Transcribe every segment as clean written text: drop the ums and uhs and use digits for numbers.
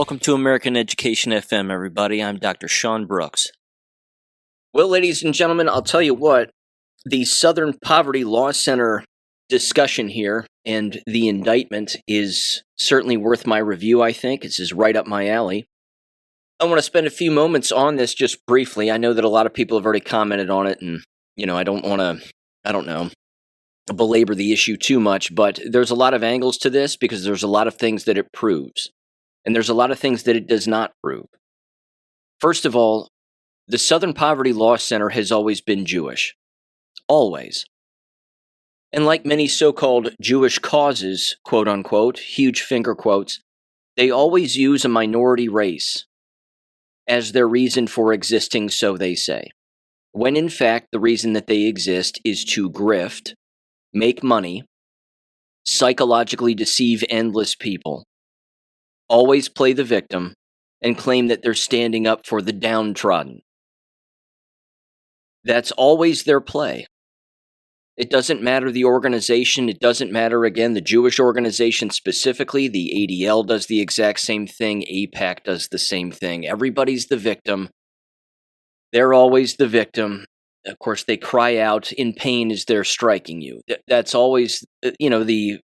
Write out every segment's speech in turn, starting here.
Welcome to American Education FM, everybody. I'm Dr. Sean Brooks. Well, ladies and gentlemen, I'll tell you what, the Southern Poverty Law Center discussion here and the indictment is certainly worth my review, I think. This is right up my alley. I want to spend a few moments on this just briefly. I know that a lot of people have already commented on it, and, I don't want to, belabor the issue too much, but there's a lot of angles to this because there's a lot of things that it proves. And there's a lot of things that it does not prove. First of all, the Southern Poverty Law Center has always been Jewish. Always. And like many so-called Jewish causes, quote unquote, huge finger quotes, they always use a minority race as their reason for existing, so they say. When in fact, the reason that they exist is to grift, make money, psychologically deceive endless people, always play the victim, and claim that they're standing up for the downtrodden. That's always their play. It doesn't matter the organization. It doesn't matter, again, the Jewish organization specifically. The ADL does the exact same thing. AIPAC does the same thing. Everybody's the victim. They're always the victim. Of course, they cry out in pain as they're striking you. That's always, the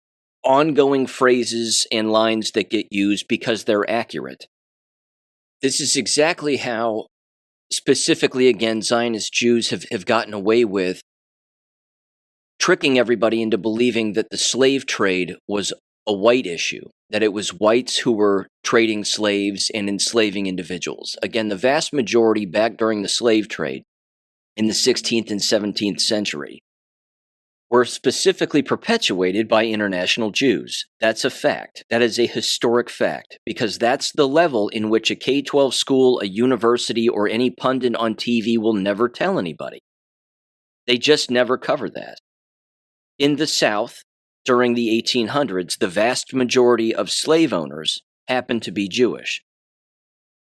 ongoing phrases and lines that get used because they're accurate. This is exactly how, specifically again, Zionist Jews have gotten away with tricking everybody into believing that the slave trade was a white issue, that it was whites who were trading slaves and enslaving individuals. Again, the vast majority back during the slave trade in the 16th and 17th century were specifically perpetuated by international Jews. That's a fact. That is a historic fact, because that's the level in which a K-12 school, a university, or any pundit on TV will never tell anybody. They just never cover that. In the South, during the 1800s, the vast majority of slave owners happened to be Jewish.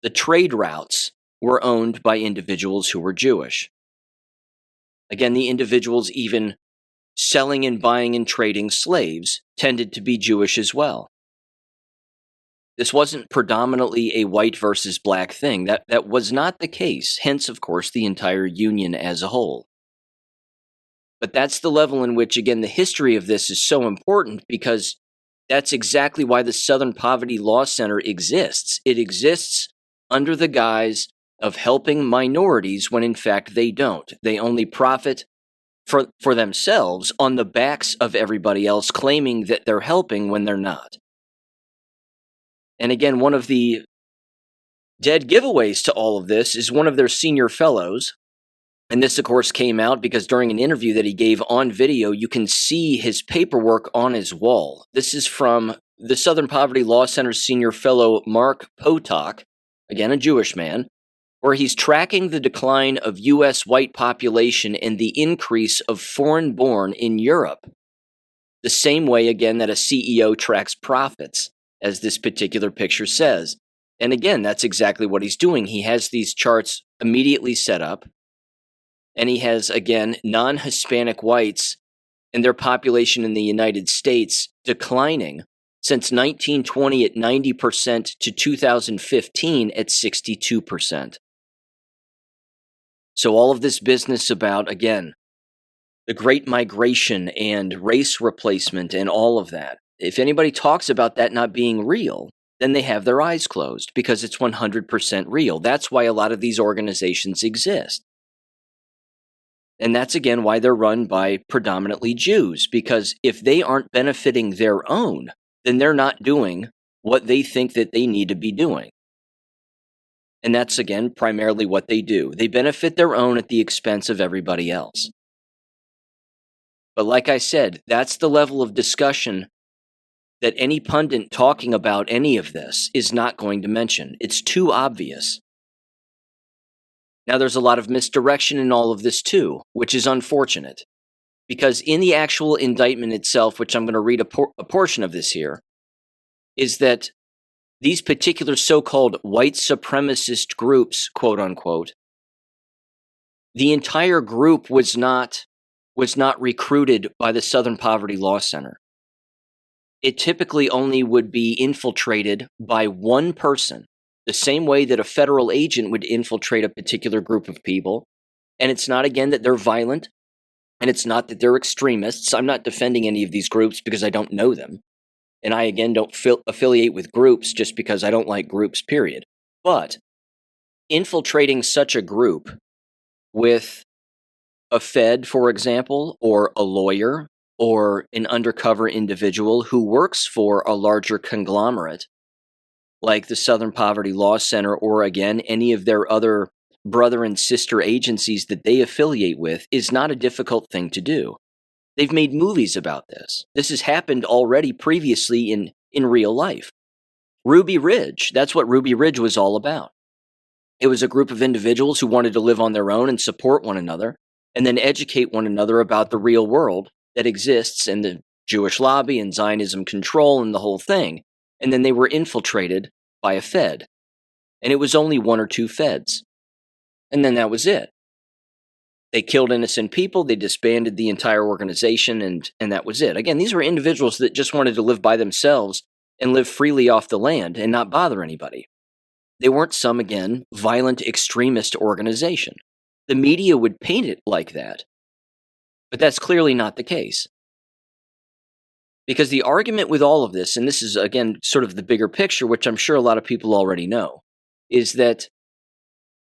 The trade routes were owned by individuals who were Jewish. Again, the individuals even selling and buying and trading slaves tended to be Jewish as well. This wasn't predominantly a white versus black thing. That was not the case, hence, of course, the entire Union as a whole. But that's the level in which, again, the history of this is so important, because that's exactly why the Southern Poverty Law Center exists. It exists under the guise of helping minorities when in fact they don't. They only profit for themselves on the backs of everybody else, claiming that they're helping when they're not. And again, one of the dead giveaways to all of this is one of their senior fellows. And this, of course, came out because during an interview that he gave on video, you can see his paperwork on his wall. This is from the Southern Poverty Law Center's senior fellow, Mark Potok, again, a Jewish man, where he's tracking the decline of U.S. white population and the increase of foreign-born in Europe. The same way, again, that a CEO tracks profits, as this particular picture says. And again, that's exactly what he's doing. He has these charts immediately set up, and he has, again, non-Hispanic whites and their population in the United States declining since 1920 at 90% to 2015 at 62%. So all of this business about, again, the Great Migration and race replacement and all of that, if anybody talks about that not being real, then they have their eyes closed, because it's 100% real. That's why a lot of these organizations exist. And that's, again, why they're run by predominantly Jews, because if they aren't benefiting their own, then they're not doing what they think that they need to be doing. And that's, again, primarily what they do. They benefit their own at the expense of everybody else. But like I said, that's the level of discussion that any pundit talking about any of this is not going to mention. It's too obvious. Now, there's a lot of misdirection in all of this too, which is unfortunate. Because in the actual indictment itself, which I'm going to read a portion of this here, is that these particular so-called white supremacist groups, quote unquote, the entire group was not recruited by the Southern Poverty Law Center. it typically only would be infiltrated by one person, the same way that a federal agent would infiltrate a particular group of people. And it's not, again, that they're violent, and it's not that they're extremists. I'm not defending any of these groups because I don't know them. And I, again, don't affiliate with groups just because I don't like groups, period. But infiltrating such a group with a Fed, for example, or a lawyer, or an undercover individual who works for a larger conglomerate, like the Southern Poverty Law Center, or again, any of their other brother and sister agencies that they affiliate with, is not a difficult thing to do. They've made movies about this. This has happened already previously in real life. Ruby Ridge, that's what Ruby Ridge was all about. It was a group of individuals who wanted to live on their own and support one another, and then educate one another about the real world that exists and the Jewish lobby and Zionism control and the whole thing. And then they were infiltrated by a Fed. And it was only one or two Feds. And then that was it. They killed innocent people, they disbanded the entire organization, and that was it. Again, these were individuals that just wanted to live by themselves and live freely off the land and not bother anybody. They weren't some, again, violent extremist organization. The media would paint it like that. But that's clearly not the case. Because the argument with all of this, and this is, again, sort of the bigger picture, which I'm sure a lot of people already know, is that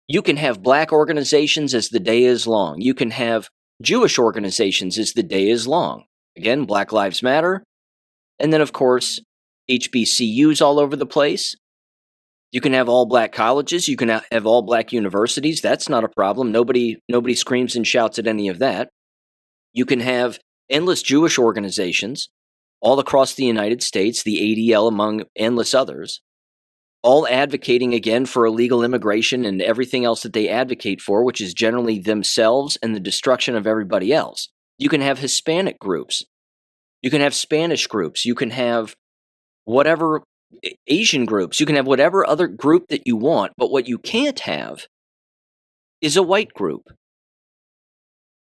you can have black organizations as the day is long. You can have Jewish organizations as the day is long. Again, Black Lives Matter. And then, of course, HBCUs all over the place. You can have all black colleges. You can have all black universities. That's not a problem. Nobody screams and shouts at any of that. You can have endless Jewish organizations all across the United States, the ADL among endless others, all advocating, again, for illegal immigration and everything else that they advocate for, which is generally themselves and the destruction of everybody else. You can have Hispanic groups. You can have Spanish groups. You can have whatever Asian groups. You can have whatever other group that you want, but what you can't have is a white group.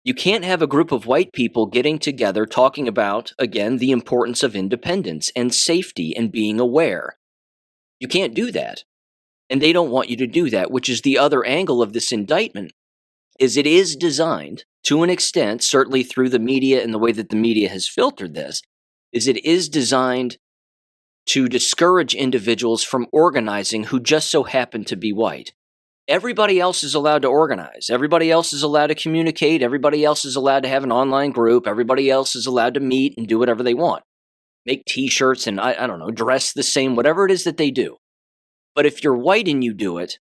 You can't have a group of white people getting together talking about, again, the importance of independence and safety and being aware. You can't do that. And they don't want you to do that, which is the other angle of this indictment, is it is designed, to an extent, certainly through the media and the way that the media has filtered this, is it is designed to discourage individuals from organizing who just so happen to be white. Everybody else is allowed to organize. Everybody else is allowed to communicate. Everybody else is allowed to have an online group. Everybody else is allowed to meet and do whatever they want. Make t-shirts and, I don't know, dress the same, whatever it is that they do. But if you're white and you do it,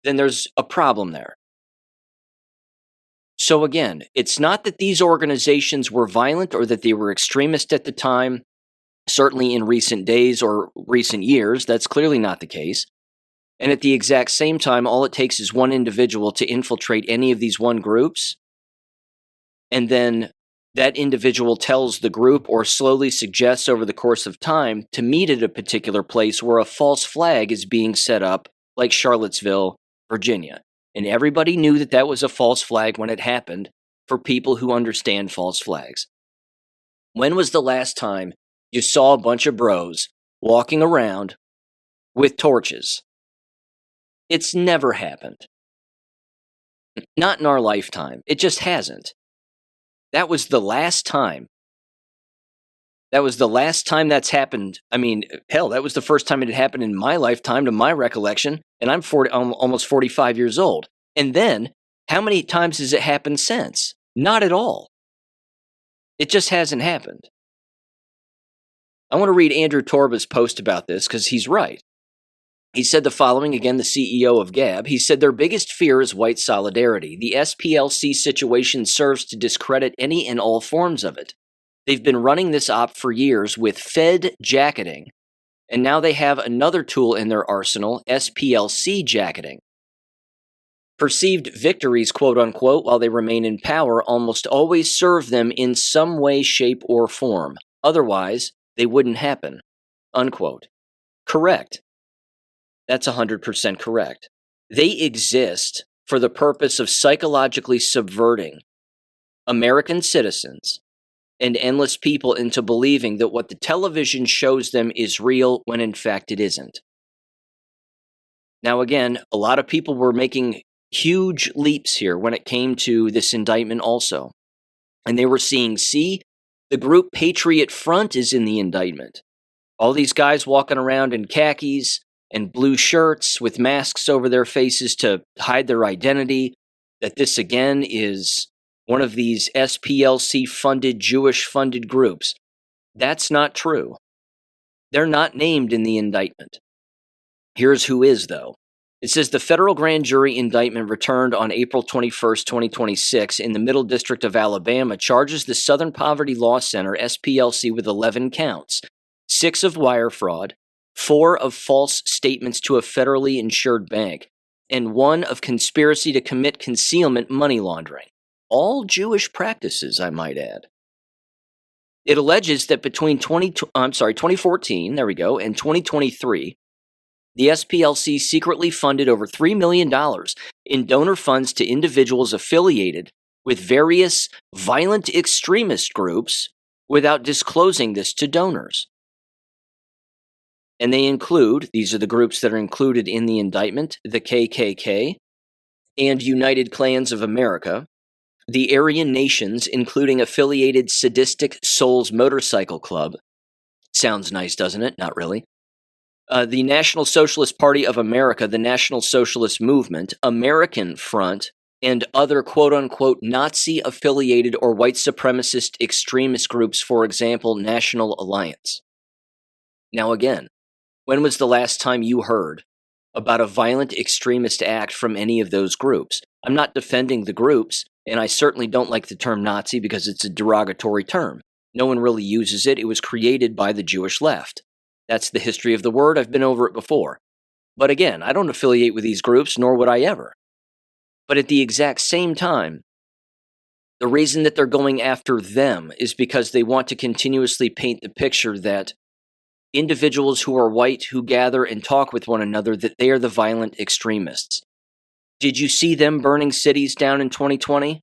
then there's a problem there. So again, it's not that these organizations were violent or that they were extremist at the time. Certainly in recent days or recent years, that's clearly not the case. And at the exact same time, all it takes is one individual to infiltrate any of these one groups, and then that individual tells the group or slowly suggests over the course of time to meet at a particular place where a false flag is being set up, like Charlottesville, Virginia. And everybody knew that that was a false flag when it happened, for people who understand false flags. When was the last time you saw a bunch of bros walking around with torches? It's never happened. Not in our lifetime. It just hasn't. That was the last time. That was the last time that's happened. I mean, hell, that was the first time it had happened in my lifetime, to my recollection, and I'm almost 45 years old. And then, how many times has it happened since? Not at all. It just hasn't happened. I want to read Andrew Torba's post about this because he's right. He said the following, again, the CEO of Gab. He said their biggest fear is white solidarity. The SPLC situation serves to discredit any and all forms of it. They've been running this op for years with Fed jacketing, and now they have another tool in their arsenal, SPLC jacketing. Perceived victories, quote unquote, while they remain in power almost always serve them in some way, shape, or form. Otherwise, they wouldn't happen, unquote. Correct. That's 100% correct. They exist for the purpose of psychologically subverting American citizens and endless people into believing that what the television shows them is real when in fact it isn't. Now, again, a lot of people were making huge leaps here when it came to this indictment also. And they were seeing, see, the group Patriot Front is in the indictment. All these guys walking around in khakis and blue shirts with masks over their faces to hide their identity, that this again is one of these SPLC-funded, Jewish-funded groups. That's not true. They're not named in the indictment. Here's who is, though. It says the federal grand jury indictment returned on April 21st, 2026 in the Middle District of Alabama charges the Southern Poverty Law Center, SPLC, with 11 counts, 6 of wire fraud, 4 of false statements to a federally insured bank, and 1 of conspiracy to commit concealment money laundering. All Jewish practices, I might add. It alleges that between 2014, and 2023, the SPLC secretly funded over $3 million in donor funds to individuals affiliated with various violent extremist groups without disclosing this to donors. And they include, these are the groups that are included in the indictment, the KKK and United Klans of America, the Aryan Nations, including affiliated Sadistic Souls Motorcycle Club. Sounds nice, doesn't it? Not really. The National Socialist Party of America, the National Socialist Movement, American Front, and other quote-unquote Nazi-affiliated or white supremacist extremist groups, for example, National Alliance. Now again, when was the last time you heard about a violent extremist act from any of those groups? I'm not defending the groups, and I certainly don't like the term Nazi because it's a derogatory term. No one really uses it. It was created by the Jewish left. That's the history of the word. I've been over it before. But again, I don't affiliate with these groups, nor would I ever. But at the exact same time, the reason that they're going after them is because they want to continuously paint the picture that individuals who are white who gather and talk with one another, that they are the violent extremists. Did you see them burning cities down in 2020?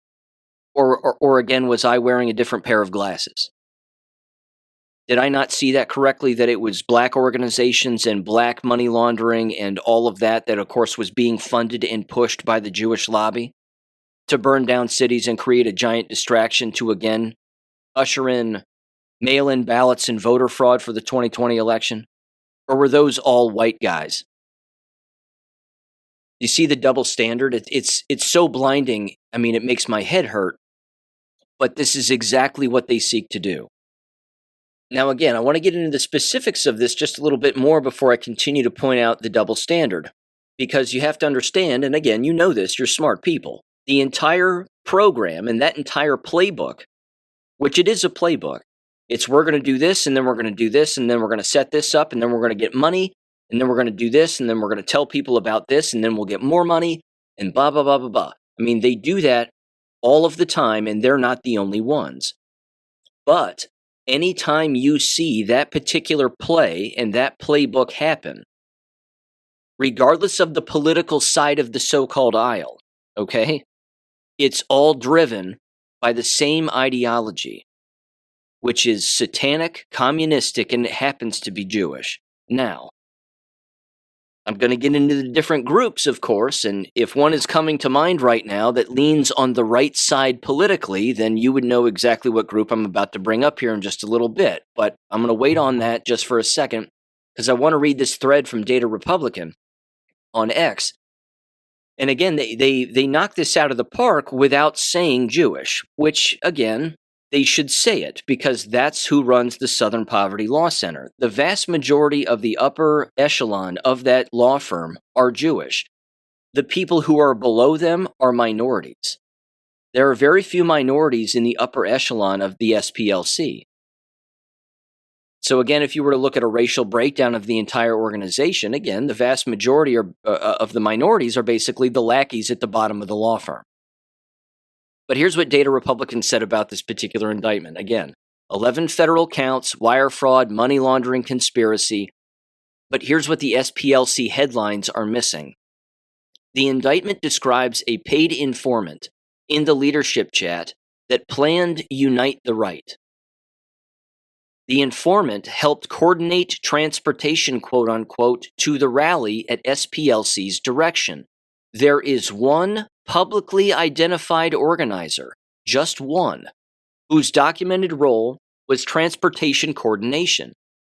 Or again, was I wearing a different pair of glasses? Did I not see that correctly, that it was black organizations and black money laundering and all of that, that of course was being funded and pushed by the Jewish lobby to burn down cities and create a giant distraction to, again, usher in mail-in ballots and voter fraud for the 2020 election? Or were those all white guys? You see the double standard? It's so blinding. I mean, it makes my head hurt. But this is exactly what they seek to do. Now, again, I want to get into the specifics of this just a little bit more before I continue to point out the double standard. Because you have to understand, and again, you know this, you're smart people. The entire program and that entire playbook, which it is a playbook, it's we're going to do this, and then we're going to do this, and then we're going to set this up, and then we're going to get money, and then we're going to do this, and then we're going to tell people about this, and then we'll get more money, and blah, blah, blah, blah, blah. I mean, they do that all of the time, and they're not the only ones. But anytime you see that particular play and that playbook happen, regardless of the political side of the so-called aisle, okay, it's all driven by the same ideology, which is satanic, communistic, and it happens to be Jewish. Now, I'm going to get into the different groups, of course, and if one is coming to mind right now that leans on the right side politically, then you would know exactly what group I'm about to bring up here in just a little bit. But I'm going to wait on that just for a second, because I want to read this thread from Data Republican on X. And again, they knock this out of the park without saying Jewish, which, again, they should say it, because that's who runs the Southern Poverty Law Center. The vast majority of the upper echelon of that law firm are Jewish. The people who are below them are minorities. There are very few minorities in the upper echelon of the SPLC. So again, if you were to look at a racial breakdown of the entire organization, again, the vast majority of the minorities are basically the lackeys at the bottom of the law firm. But here's what Data Republican said about this particular indictment. Again, 11 federal counts, wire fraud, money laundering, conspiracy. But here's what the SPLC headlines are missing. The indictment describes a paid informant in the leadership chat that planned Unite the Right. The informant helped coordinate transportation, quote unquote, to the rally at SPLC's direction. There is one publicly identified organizer, just one, whose documented role was transportation coordination.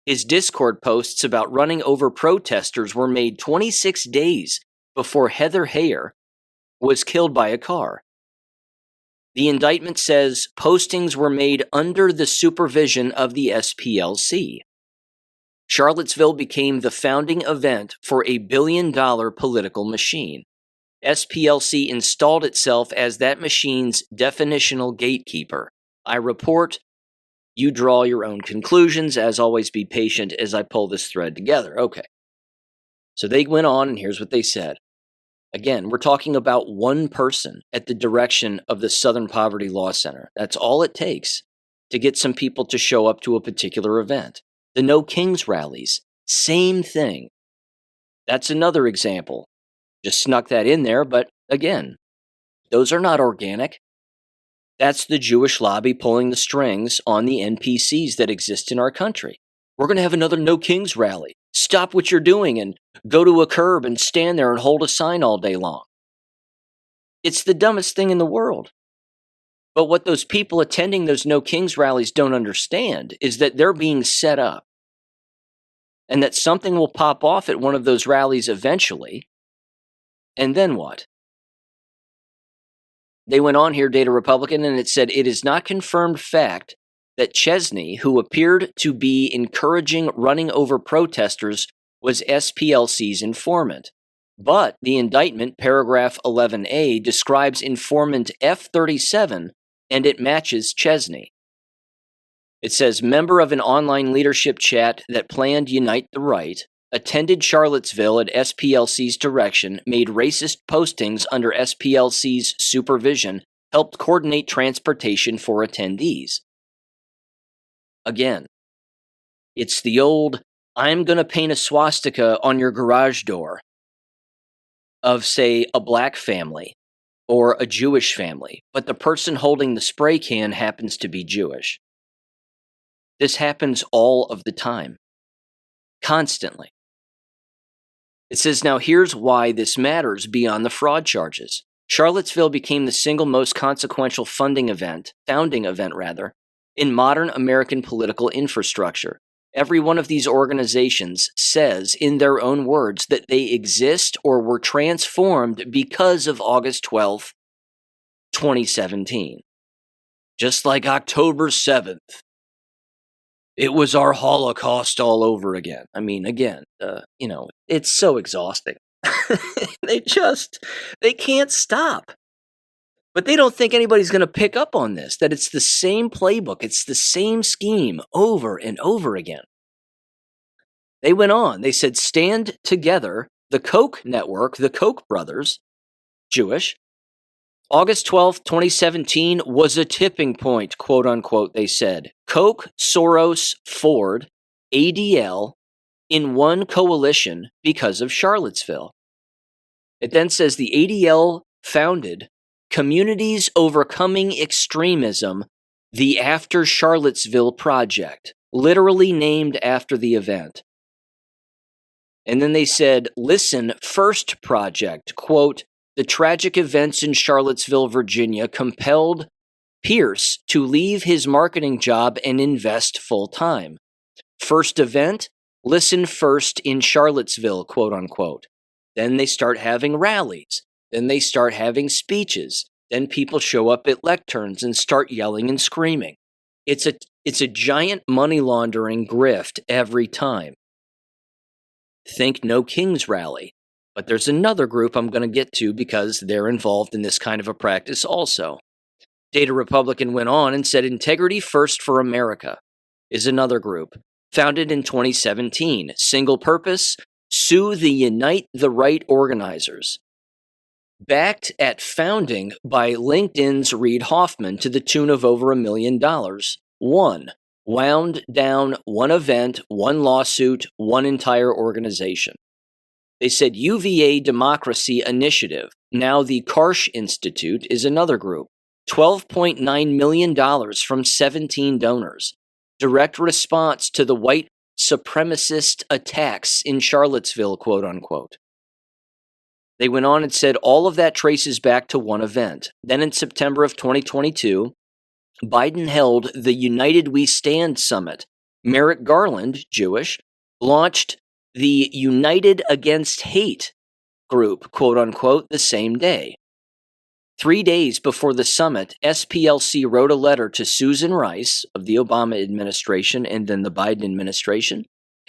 His Discord posts about running over protesters were made 26 days before Heather Heyer was killed by a car. The indictment says postings were made under the supervision of the SPLC. Charlottesville became the founding event for a billion-dollar political machine. SPLC installed itself as that machine's definitional gatekeeper. I report, you draw your own conclusions. As always, be patient as I pull this thread together. Okay. So they went on, and here's what they said. Again, we're talking about one person at the direction of the Southern Poverty Law Center. That's all it takes to get some people to show up to a particular event. The No Kings rallies, same thing. That's another example. Just snuck that in there, but again, those are not organic. That's the Jewish lobby pulling the strings on the NPCs that exist in our country. We're going to have another No Kings rally. Stop what you're doing and go to a curb and stand there and hold a sign all day long. It's the dumbest thing in the world. But what those people attending those No Kings rallies don't understand is that they're being set up and that something will pop off at one of those rallies eventually. And then what? They went on here, Data Republican, and it said, it is not confirmed fact that Chesney, who appeared to be encouraging running over protesters, was SPLC's informant. But the indictment, paragraph 11A, describes informant F37, and it matches Chesney. It says, member of an online leadership chat that planned Unite the Right, attended Charlottesville at SPLC's direction, made racist postings under SPLC's supervision, helped coordinate transportation for attendees. Again, it's the old, I'm going to paint a swastika on your garage door of, say, a black family or a Jewish family, but the person holding the spray can happens to be Jewish. This happens all of the time, constantly. It says, now here's why this matters beyond the fraud charges. Charlottesville became the single most consequential founding event, in modern American political infrastructure. Every one of these organizations says, in their own words, that they exist or were transformed because of August 12th, 2017. Just like October 7th. It was our Holocaust all over again. I mean, again, it's so exhausting. They can't stop. But they don't think anybody's going to pick up on this, that it's the same playbook, it's the same scheme over and over again. They went on, they said, stand together, the Koch network, the Koch brothers, Jewish. August 12th, 2017 was a tipping point, quote unquote, they said. Koch, Soros, Ford, ADL in one coalition because of Charlottesville. It then says the ADL founded Communities Overcoming Extremism, the After Charlottesville Project, literally named after the event. And then they said, Listen First Project, quote, the tragic events in Charlottesville, Virginia compelled Pierce to leave his marketing job and invest full-time. First event, Listen First in Charlottesville, quote unquote. Then they start having rallies. Then they start having speeches. Then people show up at lecterns and start yelling and screaming. It's a giant money laundering grift every time. Think No Kings rally. But there's another group I'm going to get to because they're involved in this kind of a practice also. Data Republican went on and said Integrity First for America is another group. Founded in 2017. Single purpose, sue the Unite the Right organizers. Backed at founding by LinkedIn's Reid Hoffman to the tune of over $1 million. One, wound down one event, one lawsuit, one entire organization. They said UVA Democracy Initiative, now the Karsh Institute, is another group. $12.9 million from 17 donors. direct response to the white supremacist attacks in Charlottesville, quote unquote. They went on and said all of that traces back to one event. Then in September of 2022, Biden held the United We Stand Summit. Merrick Garland, Jewish, launched the United Against Hate group, quote unquote, the same day. 3 days before the summit, SPLC wrote a letter to Susan Rice of the Obama administration and then the Biden administration,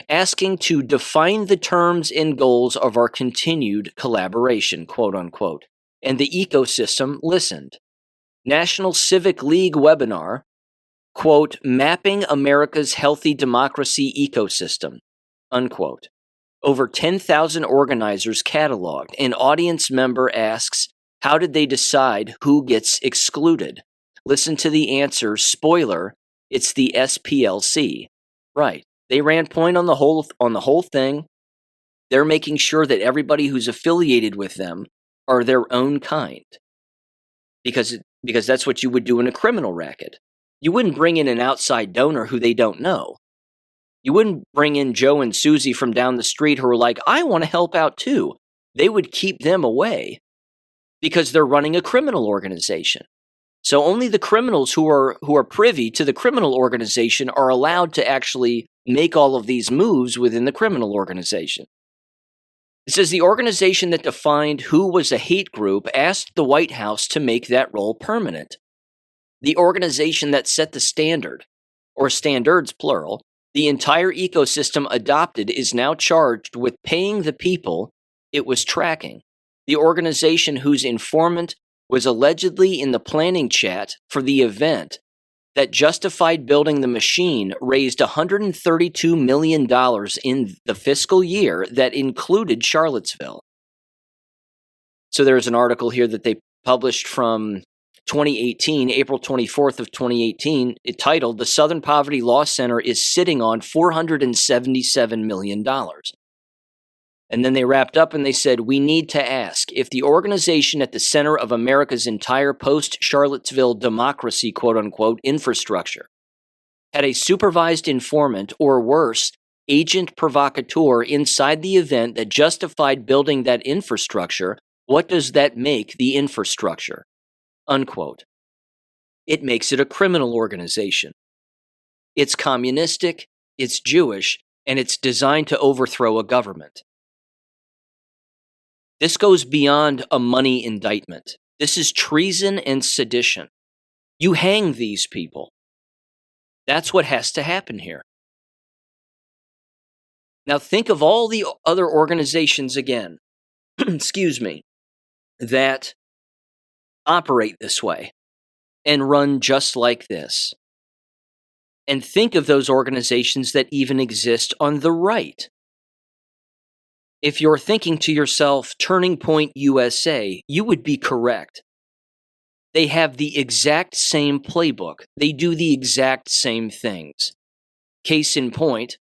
asking to define the terms and goals of our continued collaboration, quote unquote. And the ecosystem listened. National Civic League webinar, quote, Mapping America's Healthy Democracy Ecosystem, unquote. Over 10,000 organizers cataloged. An audience member asks, how did they decide who gets excluded? Listen to the answer. Spoiler, it's the SPLC. Right. They ran point on the whole thing. They're making sure that everybody who's affiliated with them are their own kind. Because that's what you would do in a criminal racket. You wouldn't bring in an outside donor who they don't know. You wouldn't bring in Joe and Susie from down the street who are like, I want to help out too. They would keep them away because they're running a criminal organization. So only the criminals who are privy to the criminal organization are allowed to actually make all of these moves within the criminal organization. It says the organization that defined who was a hate group asked the White House to make that role permanent. The organization that set the standard, or standards plural, the entire ecosystem adopted is now charged with paying the people it was tracking. The organization whose informant was allegedly in the planning chat for the event that justified building the machine raised $132 million in the fiscal year that included Charlottesville. So there's an article here that they published from 2018, April 24th of 2018, titled, The Southern Poverty Law Center is sitting on $477 million. And then they wrapped up and they said, we need to ask if the organization at the center of America's entire post-Charlottesville democracy, quote-unquote, infrastructure had a supervised informant or worse, agent provocateur inside the event that justified building that infrastructure, what does that make the infrastructure? Unquote. It makes it a criminal organization. It's communistic, it's Jewish, and it's designed to overthrow a government. This goes beyond a money indictment. This is treason and sedition. You hang these people. That's what has to happen here. Now think of all the other organizations again, excuse me, that operate this way and run just like this. And think of those organizations that even exist on the right. If you're thinking to yourself, Turning Point USA, you would be correct. They have the exact same playbook. They do the exact same things. Case in point,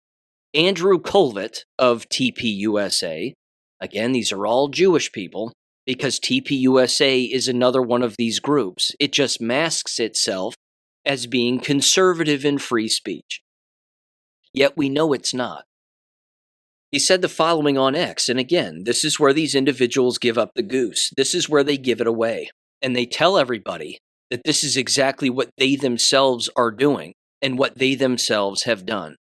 Andrew Colvett of TPUSA, again, these are all Jewish people, because TPUSA is another one of these groups. It just masks itself as being conservative in free speech. Yet we know it's not. He said the following on X, and again, this is where these individuals give up the goose. This is where they give it away. And they tell everybody that this is exactly what they themselves are doing and what they themselves have done.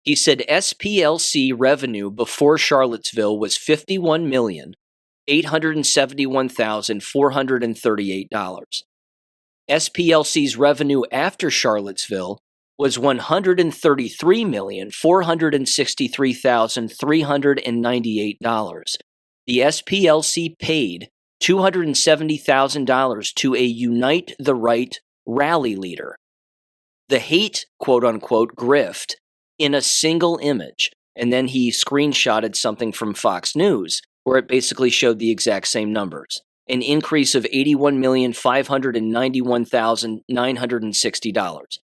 He said SPLC revenue before Charlottesville was $51,871,438. SPLC's revenue after Charlottesville was $133,463,398. The SPLC paid $270,000 to a Unite the Right rally leader. The hate, quote-unquote, grift in a single image. And then he screenshotted something from Fox News where it basically showed the exact same numbers. An increase of $81,591,960.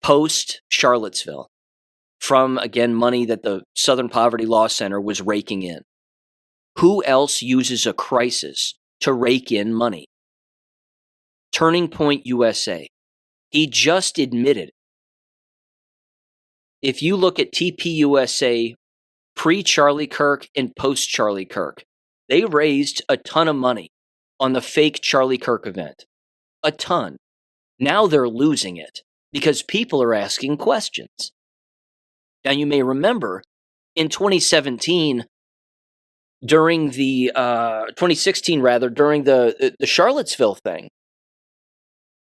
Post-Charlottesville, from, again, money that the Southern Poverty Law Center was raking in. Who else uses a crisis to rake in money? Turning Point USA. He just admitted if you look at TPUSA pre-Charlie Kirk and post-Charlie Kirk, they raised a ton of money on the fake Charlie Kirk event. A ton. Now they're losing it because people are asking questions. Now, you may remember in 2017, during the 2016 rather, during the Charlottesville thing,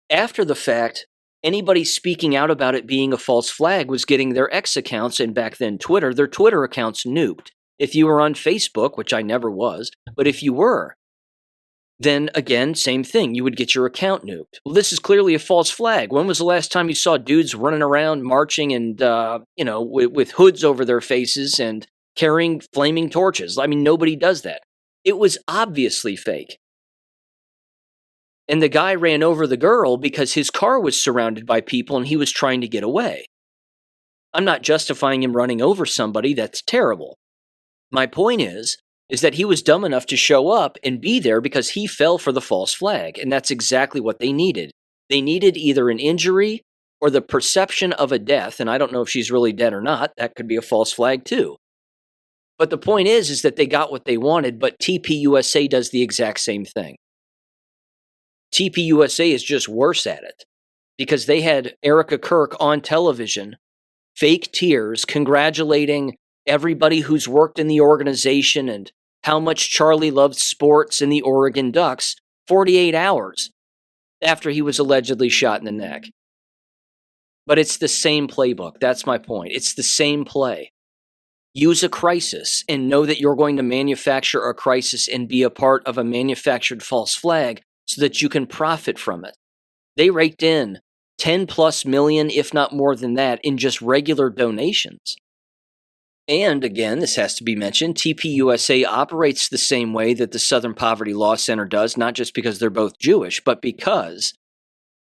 after the fact, anybody speaking out about it being a false flag was getting their X accounts, and back then Twitter, their Twitter accounts nuked. If you were on Facebook, which I never was, but if you were, then again, same thing. You would get your account nuked. Well, this is clearly a false flag. When was the last time you saw dudes running around marching and, with hoods over their faces and carrying flaming torches? I mean, nobody does that. It was obviously fake. And the guy ran over the girl because his car was surrounded by people and he was trying to get away. I'm not justifying him running over somebody. That's terrible. My point is that he was dumb enough to show up and be there because he fell for the false flag, and that's exactly what they needed. They needed either an injury or the perception of a death, and I don't know if she's really dead or not. That could be a false flag too. But the point is that they got what they wanted, but TPUSA does the exact same thing. TPUSA is just worse at it because they had Erica Kirk on television, fake tears, congratulating everybody who's worked in the organization and how much Charlie loved sports and the Oregon Ducks 48 hours after he was allegedly shot in the neck. But it's the same playbook. That's my point. It's the same play. Use a crisis and know that you're going to manufacture a crisis and be a part of a manufactured false flag so that you can profit from it. They raked in 10 plus million, if not more than that, in just regular donations. And again, this has to be mentioned, TPUSA operates the same way that the Southern Poverty Law Center does, not just because they're both Jewish, but because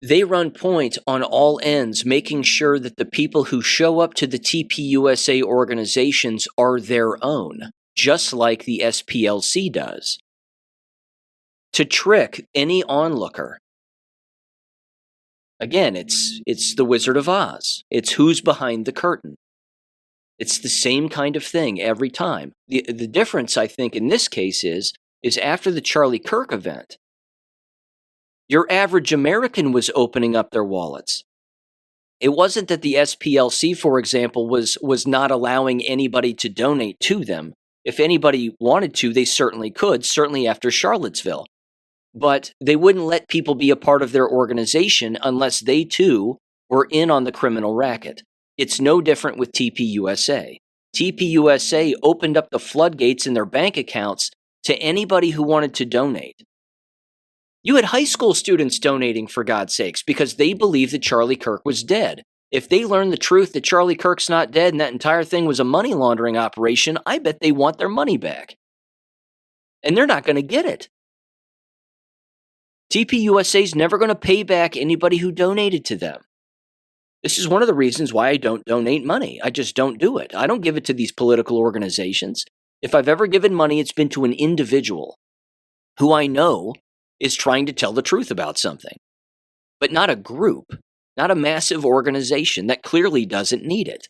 they run point on all ends, making sure that the people who show up to the TPUSA organizations are their own, just like the SPLC does, to trick any onlooker. Again, it's the Wizard of Oz. It's who's behind the curtain. It's the same kind of thing every time. The difference, I think, in this case is after the Charlie Kirk event, your average American was opening up their wallets. It wasn't that the SPLC, for example, was not allowing anybody to donate to them. If anybody wanted to, they certainly could, certainly after Charlottesville. But they wouldn't let people be a part of their organization unless they, too, were in on the criminal racket. It's no different with TPUSA. TPUSA opened up the floodgates in their bank accounts to anybody who wanted to donate. You had high school students donating, for God's sakes, because they believed that Charlie Kirk was dead. If they learn the truth that Charlie Kirk's not dead and that entire thing was a money laundering operation, I bet they want their money back. And they're not going to get it. TPUSA is never going to pay back anybody who donated to them. This is one of the reasons why I don't donate money. I just don't do it. I don't give it to these political organizations. If I've ever given money, it's been to an individual who I know is trying to tell the truth about something, but not a group, not a massive organization that clearly doesn't need it.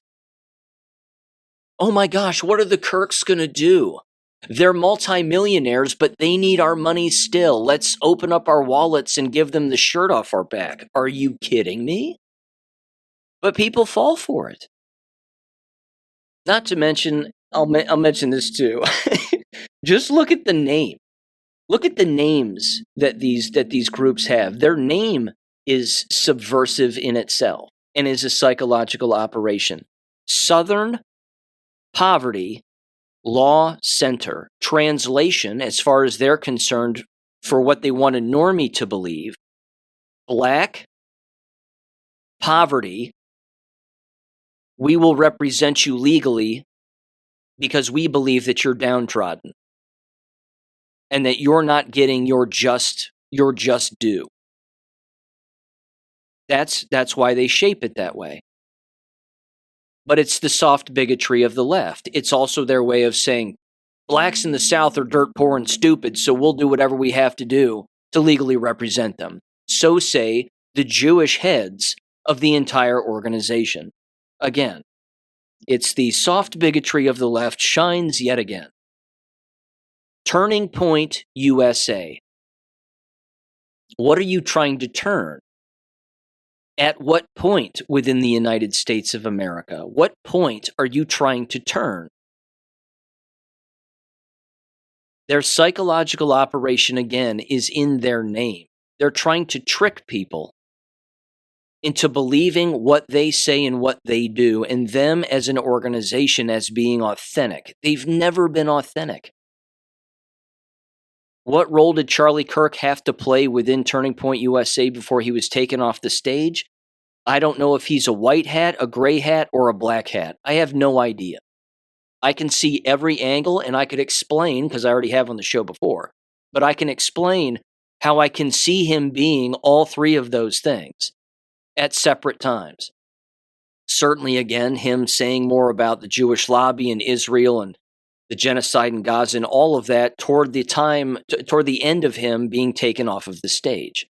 Oh my gosh, what are the Kirks going to do? They're multimillionaires, but they need our money still. Let's open up our wallets and give them the shirt off our back. Are you kidding me? But people fall for it. Not to mention, I'll mention this too. Just look at the name. Look at the names that these groups have. Their name is subversive in itself and is a psychological operation. Southern Poverty Law Center. Translation, as far as they're concerned, for what they want a normie to believe, Black poverty. We will represent you legally because we believe that you're downtrodden and that you're not getting your just due. That's why they shape it that way. But it's the soft bigotry of the left. It's also their way of saying, blacks in the South are dirt poor and stupid, so we'll do whatever we have to do to legally represent them. So say the Jewish heads of the entire organization. Again, It's the soft bigotry of the left shines yet again. Turning Point USA. What are you trying to turn? At what point within the United States of America? What point are you trying to turn? Their psychological operation, again, is in their name. They're trying to trick people into believing what they say and what they do, and them as an organization as being authentic. They've never been authentic. What role did Charlie Kirk have to play within Turning Point USA before he was taken off the stage? I don't know if he's a white hat, a gray hat, or a black hat. I have no idea. I can see every angle, and I could explain, because I already have on the show before, but I can explain how I can see him being all three of those things at separate times. Certainly, again, him saying more about the Jewish lobby in Israel and the genocide in Gaza and all of that toward the end of him being taken off of the stage.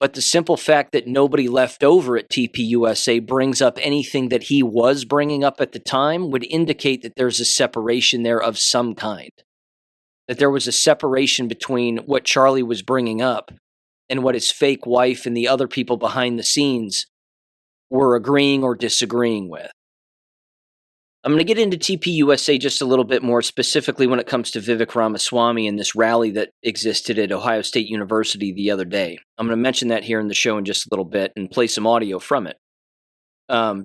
But the simple fact that nobody left over at TPUSA brings up anything that he was bringing up at the time would indicate that there's a separation there of some kind. That there was a separation between what Charlie was bringing up and what his fake wife and the other people behind the scenes were agreeing or disagreeing with. I'm going to get into TPUSA just a little bit more, specifically when it comes to Vivek Ramaswamy and this rally that existed at Ohio State University the other day. I'm going to mention that here in the show in just a little bit and play some audio from it.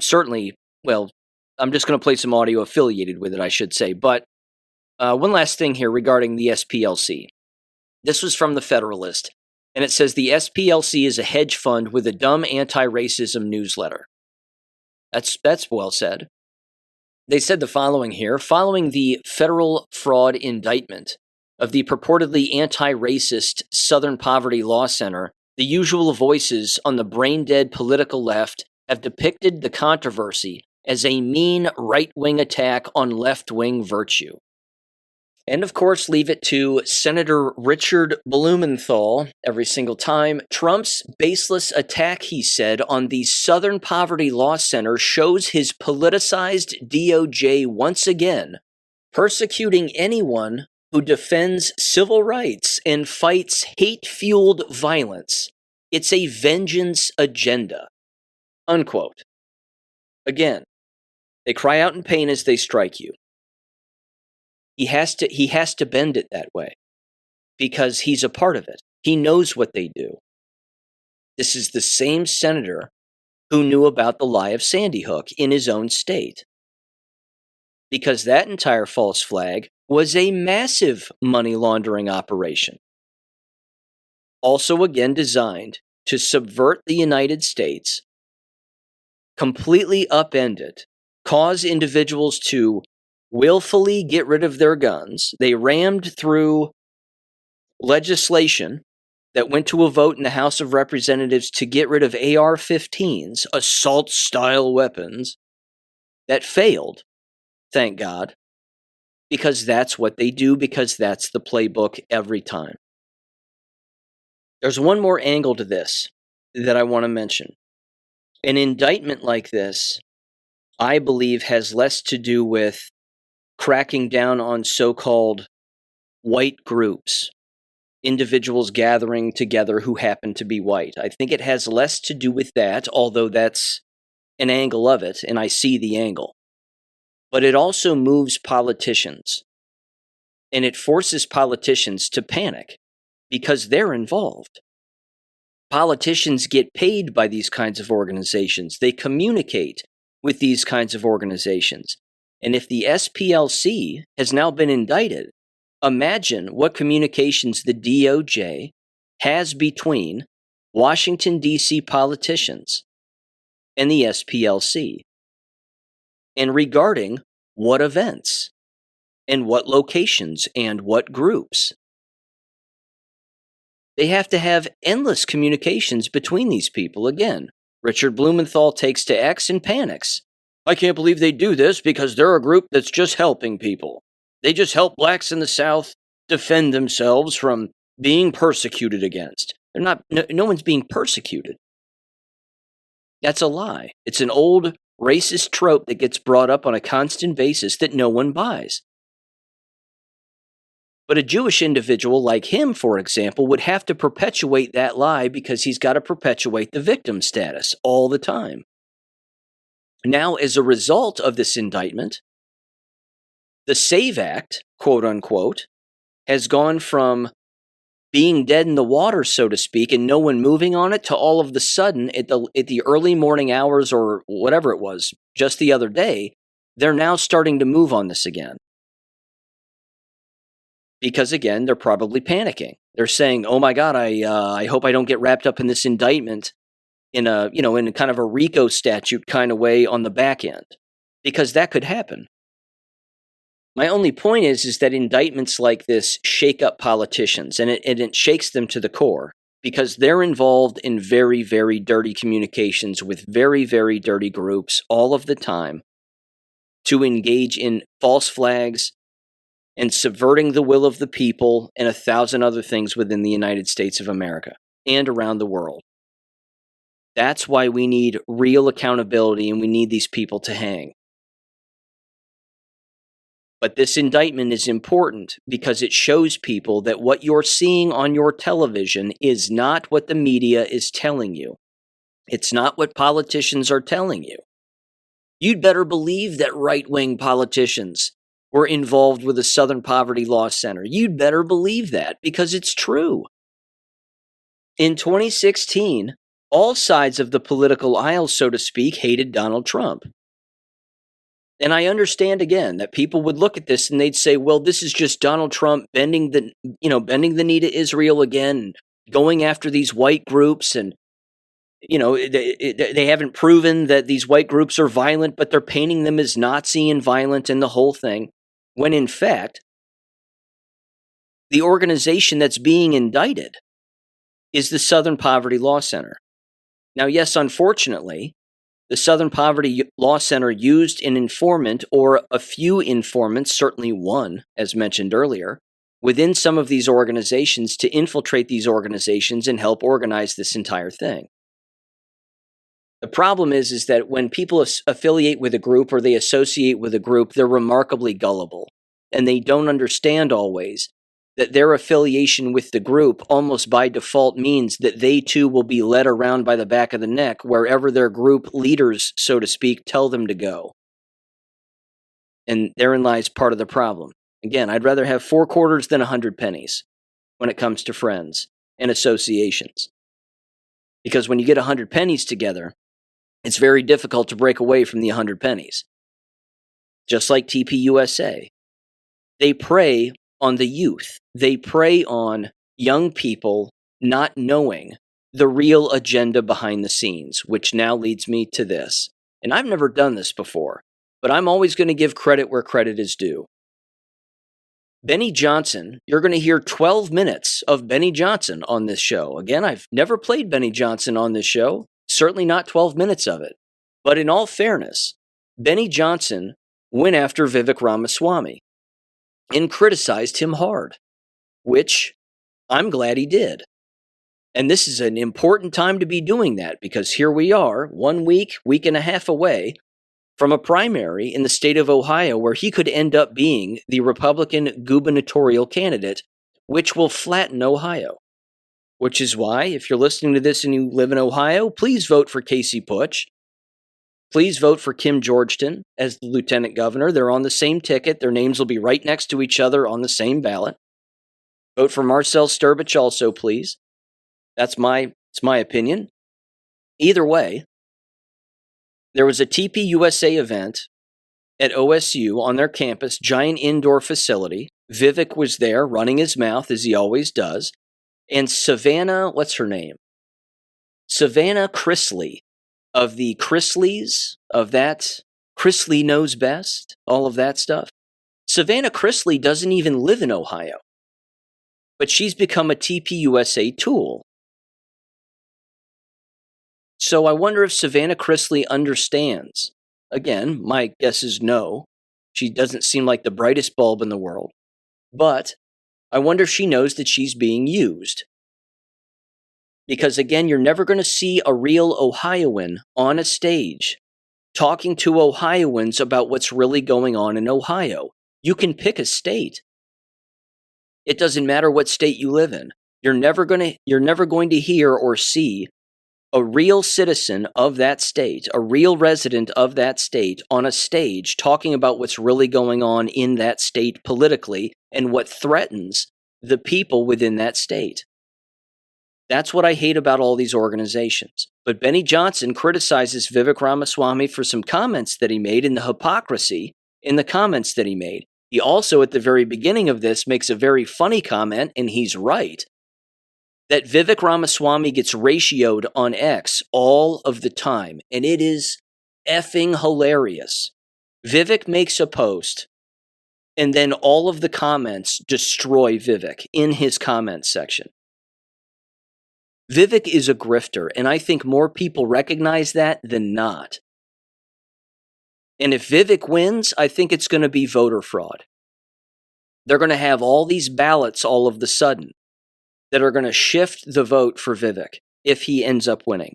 Certainly, well, I'm just going to play some audio affiliated with it, I should say. But one last thing here regarding the SPLC. This was from the Federalist, and it says the SPLC is a hedge fund with a dumb anti-racism newsletter. That's well said. They said the following here: following the federal fraud indictment of the purportedly anti-racist Southern Poverty Law Center, the usual voices on the brain-dead political left have depicted the controversy as a mean right-wing attack on left-wing virtue. And of course, leave it to Senator Richard Blumenthal every single time. Trump's baseless attack, he said, on the Southern Poverty Law Center shows his politicized DOJ once again persecuting anyone who defends civil rights and fights hate-fueled violence. It's a vengeance agenda. Unquote. Again, they cry out in pain as they strike you. He has to bend it that way because he's a part of it. He knows what they do. This is the same senator who knew about the lie of Sandy Hook in his own state, because that entire false flag was a massive money laundering operation. Also, again, designed to subvert the United States, completely upend it, cause individuals to willfully get rid of their guns. They rammed through legislation that went to a vote in the House of Representatives to get rid of AR-15s, assault-style weapons, that failed, thank God, because that's what they do, because that's the playbook every time. There's one more angle to this that I want to mention. An indictment like this, I believe, has less to do with cracking down on so-called white groups, individuals gathering together who happen to be white. I think it has less to do with that, although that's an angle of it, and I see the angle. But it also moves politicians, and it forces politicians to panic because they're involved. Politicians get paid by these kinds of organizations. They communicate with these kinds of organizations. And if the SPLC has now been indicted, imagine what communications the DOJ has between Washington, D.C. politicians and the SPLC, and regarding what events and what locations and what groups. They have to have endless communications between these people. Again, Richard Blumenthal takes to X and panics. I can't believe they do this because they're a group that's just helping people. They just help blacks in the South defend themselves from being persecuted against. They're not. No one's being persecuted. That's a lie. It's an old racist trope that gets brought up on a constant basis that no one buys. But a Jewish individual like him, for example, would have to perpetuate that lie because he's got to perpetuate the victim status all the time. Now, as a result of this indictment, the SAVE Act, quote unquote, has gone from being dead in the water, so to speak, and no one moving on it, to all of the sudden, at the early morning hours or whatever it was, just the other day, they're now starting to move on this again. Because again, they're probably panicking. They're saying, "Oh my God, I hope I don't get wrapped up in this indictment in in kind of a RICO statute kind of way on the back end," because that could happen. My only point is that indictments like this shake up politicians, and it shakes them to the core because they're involved in very, very dirty communications with very, very dirty groups all of the time to engage in false flags and subverting the will of the people and 1,000 other things within the United States of America and around the world. That's why we need real accountability and we need these people to hang. But this indictment is important because it shows people that what you're seeing on your television is not what the media is telling you. It's not what politicians are telling you. You'd better believe that right-wing politicians were involved with the Southern Poverty Law Center. You'd better believe that because it's true. In 2016, all sides of the political aisle, so to speak, hated Donald Trump. And I understand, again, that people would look at this and they'd say, well, this is just Donald Trump bending the knee to Israel again, going after these white groups. And, they haven't proven that these white groups are violent, but they're painting them as Nazi and violent and the whole thing. When in fact, the organization that's being indicted is the Southern Poverty Law Center. Now, yes, unfortunately, the Southern Poverty Law Center used an informant or a few informants, certainly one, as mentioned earlier, within some of these organizations to infiltrate these organizations and help organize this entire thing. The problem is that when people affiliate with a group or they associate with a group, they're remarkably gullible, and they don't understand always that their affiliation with the group almost by default means that they too will be led around by the back of the neck wherever their group leaders, so to speak, tell them to go. And therein lies part of the problem. Again, I'd rather have 4 quarters than 100 pennies when it comes to friends and associations. Because when you get 100 pennies together, it's very difficult to break away from the 100 pennies. Just like TPUSA. They prey on the youth. They prey on young people not knowing the real agenda behind the scenes, which now leads me to this. And I've never done this before, but I'm always going to give credit where credit is due. Benny Johnson, you're going to hear 12 minutes of Benny Johnson on this show. Again, I've never played Benny Johnson on this show, certainly not 12 minutes of it. But in all fairness, Benny Johnson went after Vivek Ramaswamy and criticized him hard, which I'm glad he did. And this is an important time to be doing that because here we are, 1 week and a half away from a primary in the state of Ohio where he could end up being the Republican gubernatorial candidate, which will flatten Ohio. Which is why, if you're listening to this and you live in Ohio, please vote for Casey Putsch. Please vote for Kim Georgeton as the lieutenant governor. They're on the same ticket. Their names will be right next to each other on the same ballot. Vote for Marcel Sturbich also, please. It's my opinion. Either way, there was a TPUSA event at OSU on their campus, giant indoor facility. Vivek was there running his mouth as he always does. And Savannah, what's her name? Savannah Chrisley of the Chrisleys, of that Chrisley Knows Best, all of that stuff. Savannah Chrisley doesn't even live in Ohio, but she's become a TPUSA tool. So I wonder if Savannah Chrisley understands. Again, my guess is no. She doesn't seem like the brightest bulb in the world. But I wonder if she knows that she's being used. Because again, you're never going to see a real Ohioan on a stage talking to Ohioans about what's really going on in Ohio. You can pick a state. It doesn't matter what state you live in. You're never going to hear or see a real citizen of that state, a real resident of that state on a stage talking about what's really going on in that state politically and what threatens the people within that state. That's what I hate about all these organizations. But Benny Johnson criticizes Vivek Ramaswamy for some comments that he made and the hypocrisy in the comments that he made. He also, at the very beginning of this, makes a very funny comment, and he's right, that Vivek Ramaswamy gets ratioed on X all of the time, and it is effing hilarious. Vivek makes a post, and then all of the comments destroy Vivek in his comments section. Vivek is a grifter, and I think more people recognize that than not. And if Vivek wins, I think it's going to be voter fraud. They're going to have all these ballots all of the sudden that are going to shift the vote for Vivek if he ends up winning.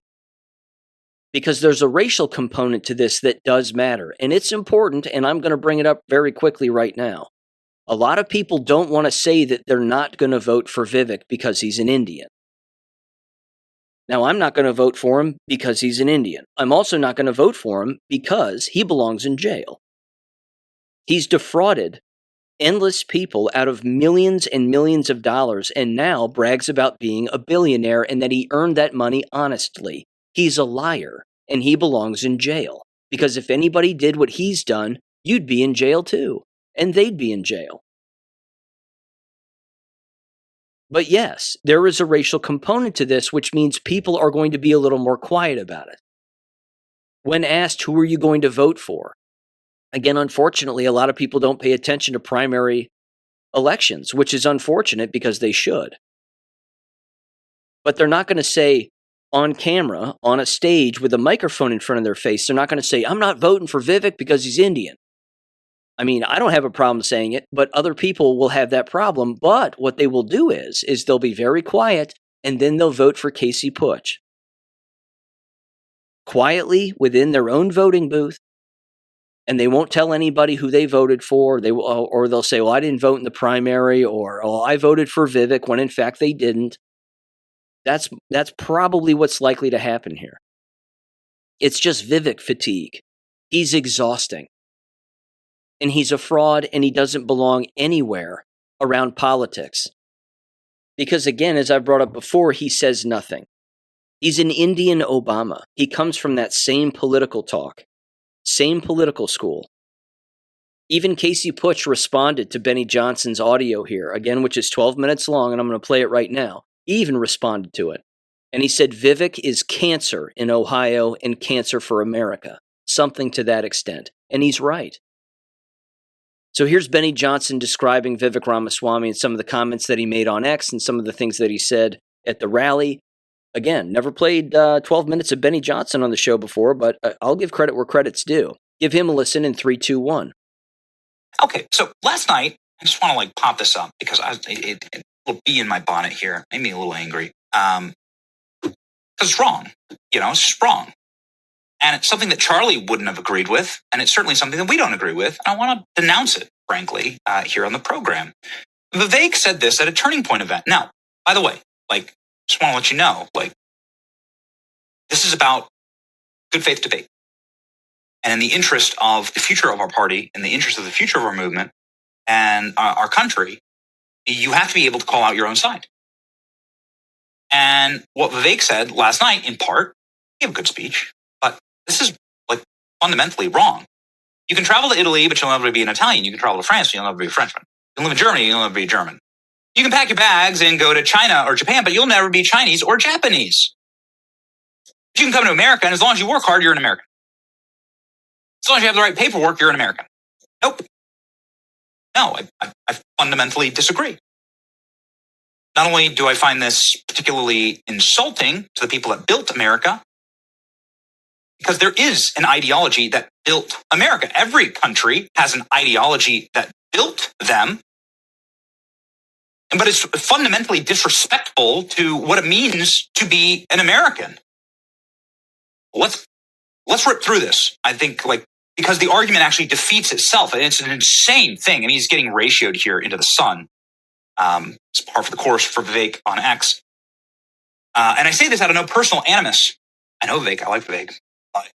Because there's a racial component to this that does matter, and it's important, and I'm going to bring it up very quickly right now. A lot of people don't want to say that they're not going to vote for Vivek because he's an Indian. Now, I'm not going to vote for him because he's an Indian. I'm also not going to vote for him because he belongs in jail. He's defrauded endless people out of millions and millions of dollars and now brags about being a billionaire and that he earned that money honestly. He's a liar and he belongs in jail because if anybody did what he's done, you'd be in jail too, and they'd be in jail. But yes, there is a racial component to this, which means people are going to be a little more quiet about it. When asked, who are you going to vote for? Again, unfortunately, a lot of people don't pay attention to primary elections, which is unfortunate because they should. But they're not going to say on camera, on a stage with a microphone in front of their face, they're not going to say, I'm not voting for Vivek because he's Indian. I mean, I don't have a problem saying it, but other people will have that problem. But what they will do is they'll be very quiet, and then they'll vote for Casey Putsch. Quietly within their own voting booth, and they won't tell anybody who they voted for. Or they'll say, well, I didn't vote in the primary, or oh, I voted for Vivek, when in fact they didn't. That's probably what's likely to happen here. It's just Vivek fatigue. He's exhausting. And he's a fraud, and he doesn't belong anywhere around politics. Because again, as I've brought up before, he says nothing. He's an Indian Obama. He comes from that same political talk, same political school. Even Casey Putsch responded to Benny Johnson's audio here, again, which is 12 minutes long, and I'm going to play it right now. He even responded to it. And he said, Vivek is cancer in Ohio and cancer for America. Something to that extent. And he's right. So here's Benny Johnson describing Vivek Ramaswamy and some of the comments that he made on X and some of the things that he said at the rally. Again, never played 12 minutes of Benny Johnson on the show before, but I'll give credit where credit's due. Give him a listen in 3, 2, 1. Okay, so last night, I just want to pop this up because it will be in my bonnet here. Made me a little angry. Because it's wrong. It's just wrong. And it's something that Charlie wouldn't have agreed with, and it's certainly something that we don't agree with. I want to denounce it, frankly, here on the program. Vivek said this at a Turning Point event. Now, by the way, just want to let you know, this is about good faith debate. And in the interest of the future of our party, in the interest of the future of our movement and our country, you have to be able to call out your own side. And what Vivek said last night, in part, he gave a good speech, but this is fundamentally wrong. You can travel to Italy, but you'll never be an Italian. You can travel to France, but you'll never be a Frenchman. You can live in Germany, you'll never be a German. You can pack your bags and go to China or Japan, but you'll never be Chinese or Japanese. But you can come to America, and as long as you work hard, you're an American. As long as you have the right paperwork, you're an American. Nope. No, I fundamentally disagree. Not only do I find this particularly insulting to the people that built America, because there is an ideology that built America. Every country has an ideology that built them, but it's fundamentally disrespectful to what it means to be an American. Let's let's rip through this. I think because the argument actually defeats itself. And it's an insane thing. I mean, he's getting ratioed here into the sun. It's par for the course for Vivek on X. And I say this out of no personal animus. I know Vivek, I like Vivek.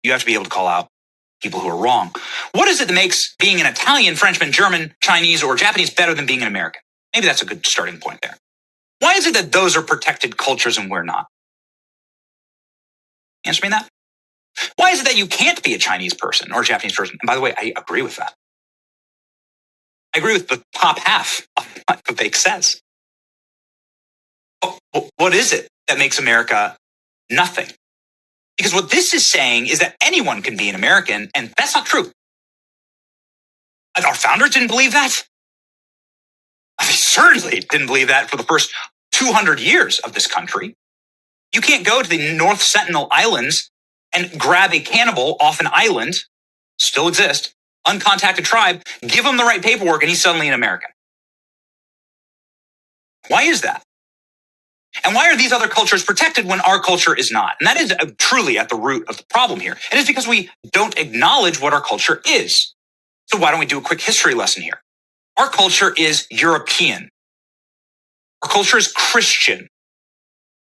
You have to be able to call out people who are wrong. What is it that makes being an Italian, Frenchman, German, Chinese, or Japanese better than being an American? Maybe that's a good starting point there. Why is it that those are protected cultures and we're not? Answer me that. Why is it that you can't be a Chinese person or a Japanese person? And by the way, I agree with that. I agree with the top half of what Vivek says. What is it that makes America nothing? Because what this is saying is that anyone can be an American, and that's not true. Our founders didn't believe that. They certainly didn't believe that for the first 200 years of this country. You can't go to the North Sentinel Islands and grab a cannibal off an island, still exist, uncontacted tribe, give him the right paperwork, and he's suddenly an American. Why is that? And why are these other cultures protected when our culture is not? And that is truly at the root of the problem here. And it's because we don't acknowledge what our culture is. So why don't we do a quick history lesson here? Our culture is European. Our culture is Christian.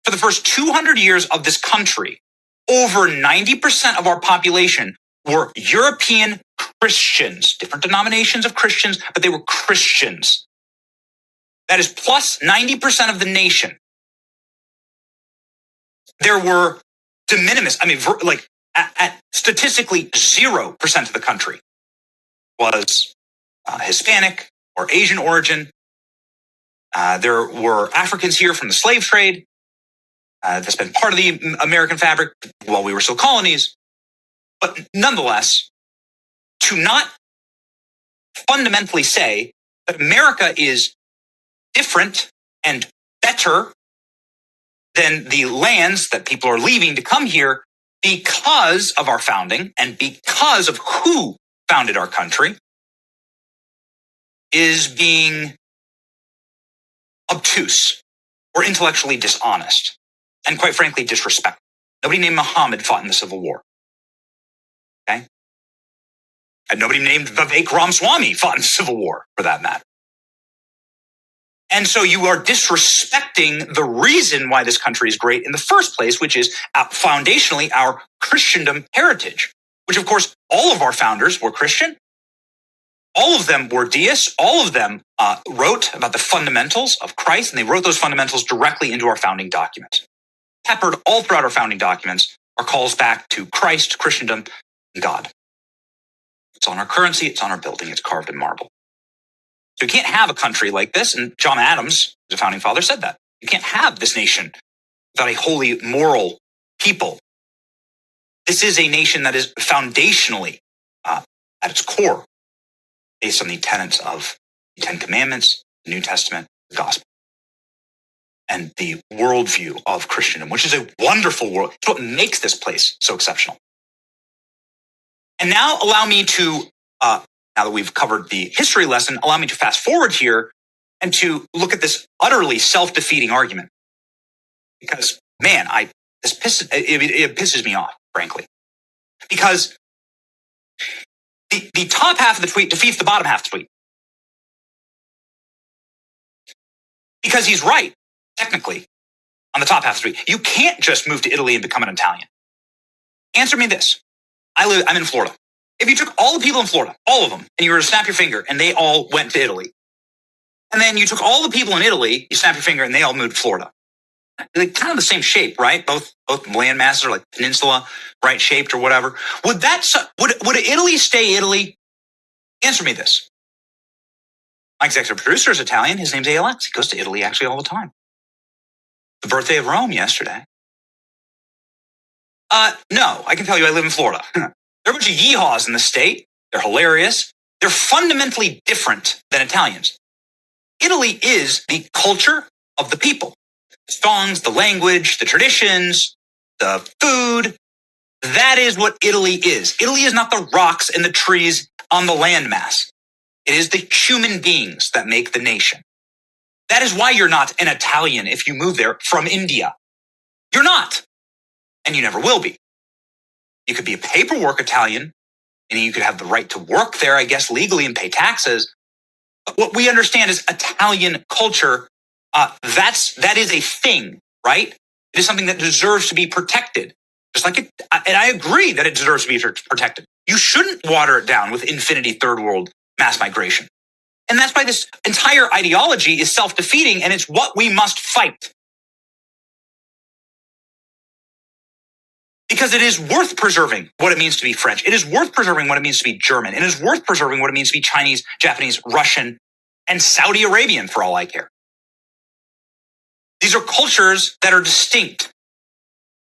For the first 200 years of this country, over 90% of our population were European Christians, different denominations of Christians, but they were Christians. That is plus 90% of the nation. There were de minimis, at statistically 0% of the country was Hispanic or Asian origin. There were Africans here from the slave trade. That's been part of the American fabric while we were still colonies. But nonetheless, to not fundamentally say that America is different and better than the lands that people are leaving to come here because of our founding and because of who founded our country is being obtuse or intellectually dishonest and, quite frankly, disrespectful. Nobody named Muhammad fought in the Civil War. Okay? And nobody named Vivek Ramaswamy fought in the Civil War, for that matter. And so you are disrespecting the reason why this country is great in the first place, which is foundationally our Christendom heritage, which, of course, all of our founders were Christian. All of them were deists. All of them wrote about the fundamentals of Christ, and they wrote those fundamentals directly into our founding documents. Peppered all throughout our founding documents are calls back to Christ, Christendom, and God. It's on our currency. It's on our building. It's carved in marble. So you can't have a country like this, and John Adams, the founding father, said that. You can't have this nation without a holy, moral people. This is a nation that is foundationally, at its core, based on the tenets of the Ten Commandments, the New Testament, the Gospel, and the worldview of Christendom, which is a wonderful world. It's what makes this place so exceptional. And now allow me to, now that we've covered the history lesson, allow me to fast forward here and to look at this utterly self-defeating argument. Because, man, it pisses me off, frankly. Because the top half of the tweet defeats the bottom half of the tweet. Because he's right, technically, on the top half of the tweet. You can't just move to Italy and become an Italian. Answer me this. I'm in Florida. If you took all the people in Florida, all of them, and you were to snap your finger and they all went to Italy, and then you took all the people in Italy, you snap your finger and they all moved to Florida. They're kind of the same shape, right? Both land masses are like peninsula, right, shaped or whatever. Would Italy stay Italy? Answer me this. My executive producer is Italian. His name's ALX. He goes to Italy actually all the time. The birthday of Rome yesterday. No, I can tell you I live in Florida. There are a bunch of yeehaws in the state. They're hilarious. They're fundamentally different than Italians. Italy is the culture of the people. The songs, the language, the traditions, the food. That is what Italy is. Italy is not the rocks and the trees on the landmass. It is the human beings that make the nation. That is why you're not an Italian if you move there from India. You're not. And you never will be. You could be a paperwork Italian, and you could have the right to work there, I guess, legally and pay taxes. But what we understand is Italian culture. That is a thing, right? It is something that deserves to be protected. Just like it, and I agree that it deserves to be protected. You shouldn't water it down with infinity third world mass migration. And that's why this entire ideology is self-defeating, and it's what we must fight. Because it is worth preserving what it means to be French. It is worth preserving what it means to be German. It is worth preserving what it means to be Chinese, Japanese, Russian, and Saudi Arabian, for all I care. These are cultures that are distinct,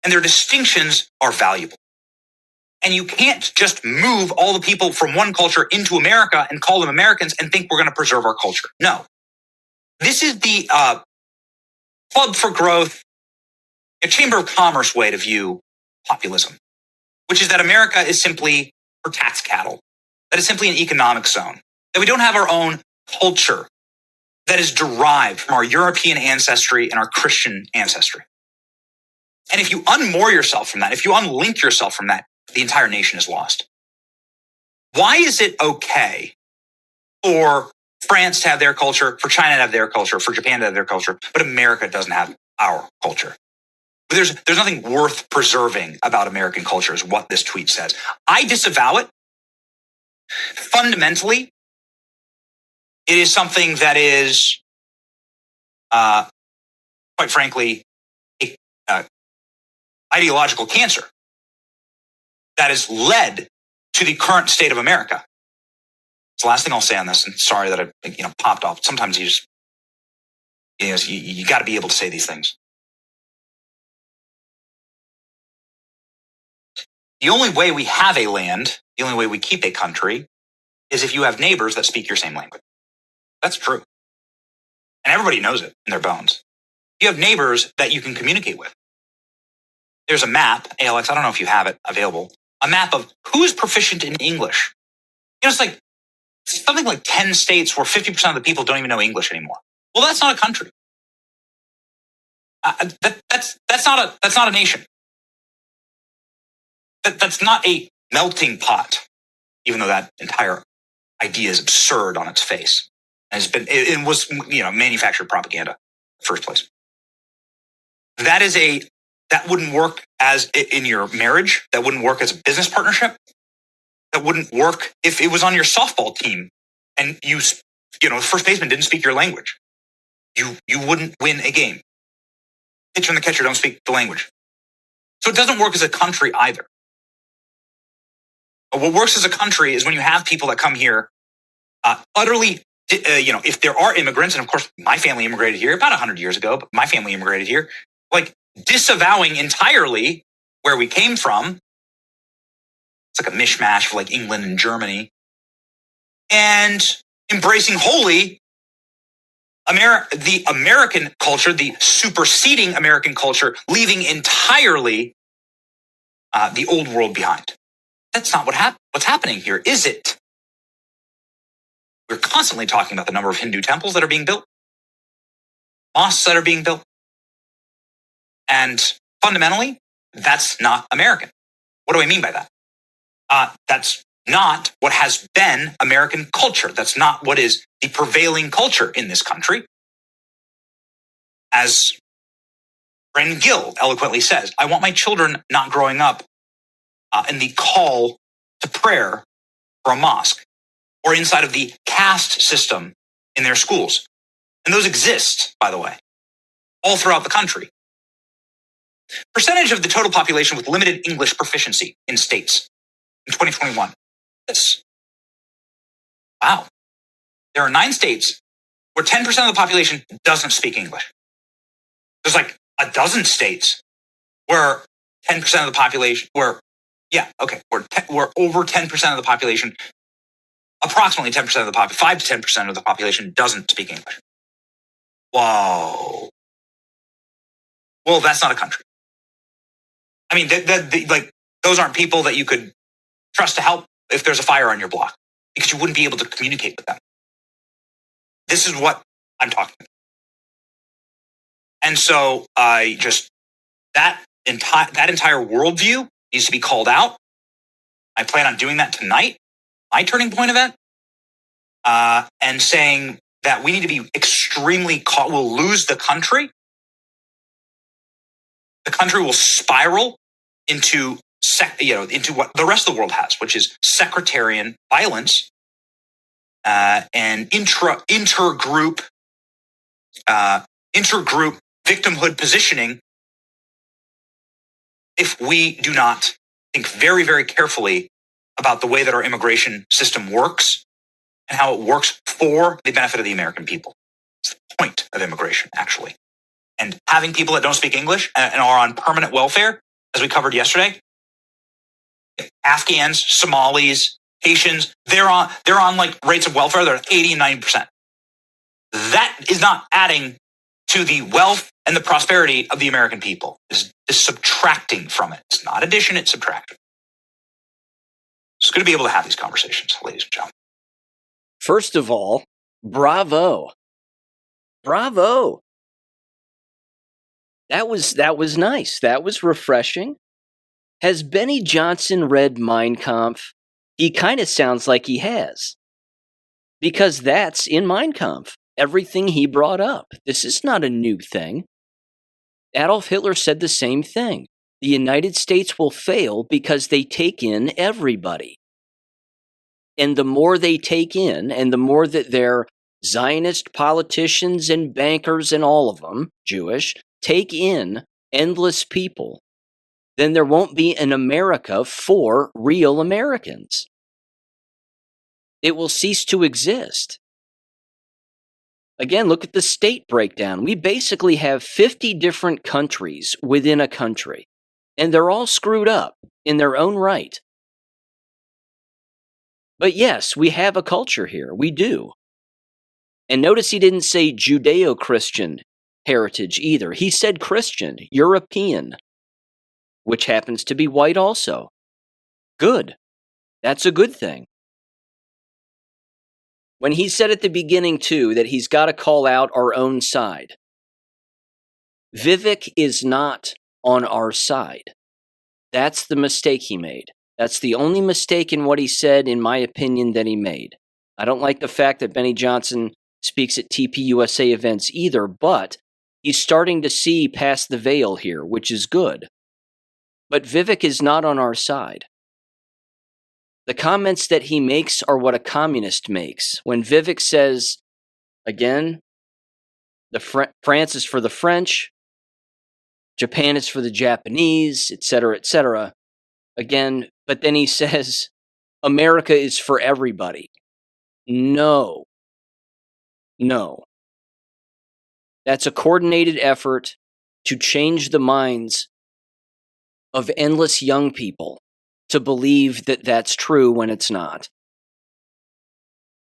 and their distinctions are valuable. And you can't just move all the people from one culture into America and call them Americans and think we're going to preserve our culture. No. This is the Club for Growth, a Chamber of Commerce way to view populism, which is that America is simply for tax cattle, that is simply an economic zone, that we don't have our own culture that is derived from our European ancestry and our Christian ancestry. And if you unmoor yourself from that, if you unlink yourself from that, the entire nation is lost. Why is it okay for France to have their culture, for China to have their culture, for Japan to have their culture, but America doesn't have our culture? There's nothing worth preserving about American culture, is what this tweet says. I disavow it. Fundamentally, it is something that is, quite frankly, ideological cancer that has led to the current state of America. It's the last thing I'll say on this, and sorry that I popped off. Sometimes you got to be able to say these things. The only way we have a land, the only way we keep a country, is if you have neighbors that speak your same language. That's true. And everybody knows it in their bones. You have neighbors that you can communicate with. There's a map, ALX, I don't know if you have it available, a map of who's proficient in English. It's like something like 10 states where 50% of the people don't even know English anymore. Well, that's not a country. That's not a nation. That's not a melting pot, even though that entire idea is absurd on its face. And it was manufactured propaganda in the first place. That wouldn't work as in your marriage. That wouldn't work as a business partnership. That wouldn't work if it was on your softball team and the first baseman didn't speak your language. You wouldn't win a game. Pitcher and the catcher don't speak the language. So it doesn't work as a country either. But what works as a country is when you have people that come here utterly, if there are immigrants, and of course my family immigrated here about 100 years ago, but my family immigrated here, like disavowing entirely where we came from. It's like a mishmash for like England and Germany, and embracing wholly the American culture, the superseding American culture, leaving entirely the old world behind. That's not what's happening here, is it? We're constantly talking about the number of Hindu temples that are being built, mosques that are being built. And fundamentally, that's not American. What do I mean by that? That's not what has been American culture. That's not what is the prevailing culture in this country. As Bren Gill eloquently says, I want my children not growing up in the call to prayer for a mosque or inside of the caste system in their schools. And those exist, by the way, all throughout the country. Percentage of the total population with limited English proficiency in states in 2021. Wow. There are 9 states where 10% of the population doesn't speak English. There's like a dozen states where 10% of the population, where over 10% of the population, approximately 10% of the population, 5 to 10% of the population doesn't speak English. Whoa. Well, that's not a country. I mean, those aren't people that you could trust to help if there's a fire on your block, because you wouldn't be able to communicate with them. This is what I'm talking about. And so that entire worldview needs to be called out. I plan on doing that tonight, my turning point event, and saying that we need to be extremely we'll lose the country. The country will spiral into into what the rest of the world has, which is sectarian violence and intergroup victimhood positioning. If we do not think very, very carefully about the way that our immigration system works and how it works for the benefit of the American people. It's the point of immigration, actually. And having people that don't speak English and are on permanent welfare, as we covered yesterday, Afghans, Somalis, Haitians, they're on like rates of welfare that are 80 and 90%. That is not adding to the wealth and the prosperity of the American people. It's subtracting from it. It's not addition, it's subtraction. It's good to be able to have these conversations, ladies and gentlemen. First of all, bravo. Bravo. That was nice. That was refreshing. Has Benny Johnson read Mein Kampf? He kind of sounds like he has. Because that's in Mein Kampf. Everything he brought up. This is not a new thing. Adolf Hitler said the same thing. The United States will fail because they take in everybody. And the more they take in, and the more that their Zionist politicians and bankers and all of them, Jewish, take in endless people, then there won't be an America for real Americans. It will cease to exist. Again, look at the state breakdown. We basically have 50 different countries within a country, and they're all screwed up in their own right. But yes, we have a culture here. We do. And notice he didn't say Judeo-Christian heritage either. He said Christian, European, which happens to be white also. Good. That's a good thing. When he said at the beginning, too, that he's got to call out our own side, Vivek is not on our side. That's the mistake he made. That's the only mistake in what he said, in my opinion, that he made. I don't like the fact that Benny Johnson speaks at TPUSA events either, but he's starting to see past the veil here, which is good. But Vivek is not on our side. The comments that he makes are what a communist makes. When Vivek says, again, France is for the French, Japan is for the Japanese, etc., again, but then he says, America is for everybody. No. That's a coordinated effort to change the minds of endless young people to believe that that's true when it's not.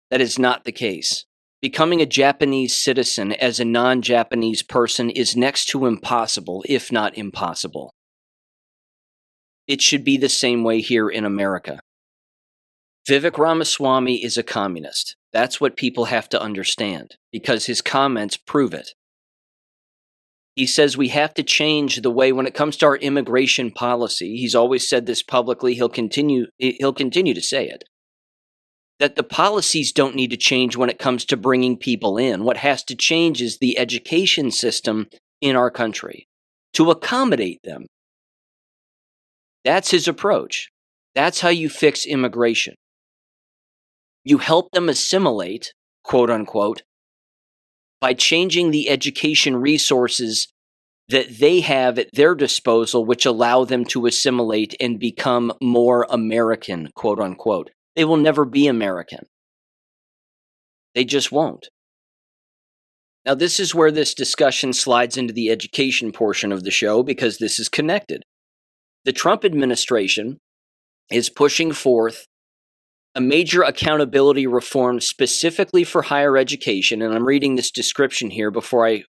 That is not the case. Becoming a Japanese citizen as a non-Japanese person is next to impossible, if not impossible. It should be the same way here in America. Vivek Ramaswamy is a communist. That's what people have to understand, because his comments prove it. He says we have to change the way when it comes to our immigration policy. He's always said this publicly. He'll continue to say it. That the policies don't need to change when it comes to bringing people in. What has to change is the education system in our country to accommodate them. That's his approach. That's how you fix immigration. You help them assimilate, quote unquote, by changing the education resources that they have at their disposal, which allow them to assimilate and become more American, quote unquote. They will never be American. They just won't. Now, this is where this discussion slides into the education portion of the show, because this is connected. The Trump administration is pushing forth a major accountability reform specifically for higher education, and I'm reading this description here before I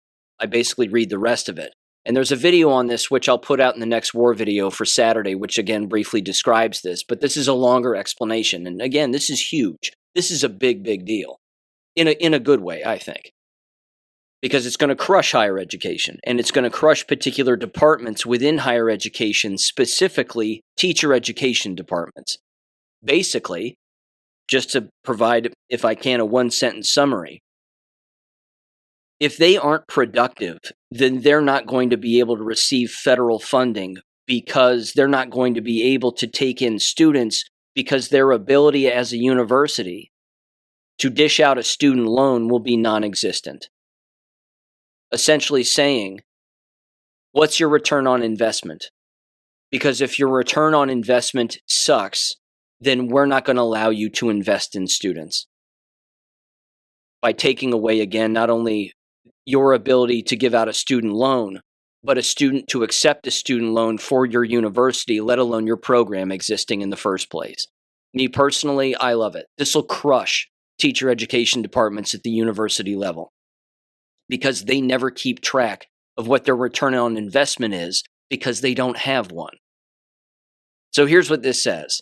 basically read the rest of it. And there's a video on this, which I'll put out in the next war video for Saturday, which again briefly describes this, but this is a longer explanation. And again, this is huge. This is a big, big deal. In a good way, I think. Because it's going to crush higher education, and it's going to crush particular departments within higher education, specifically teacher education departments. basically, just to provide, if I can, a one-sentence summary, if they aren't productive, then they're not going to be able to receive federal funding because they're not going to be able to take in students because their ability as a university to dish out a student loan will be non-existent. Essentially saying, what's your return on investment? Because if your return on investment sucks, then we're not going to allow you to invest in students. By taking away, again, not only your ability to give out a student loan, but a student to accept a student loan for your university, let alone your program existing in the first place. Me personally, I love it. This will crush teacher education departments at the university level because they never keep track of what their return on investment is because they don't have one. So here's what this says.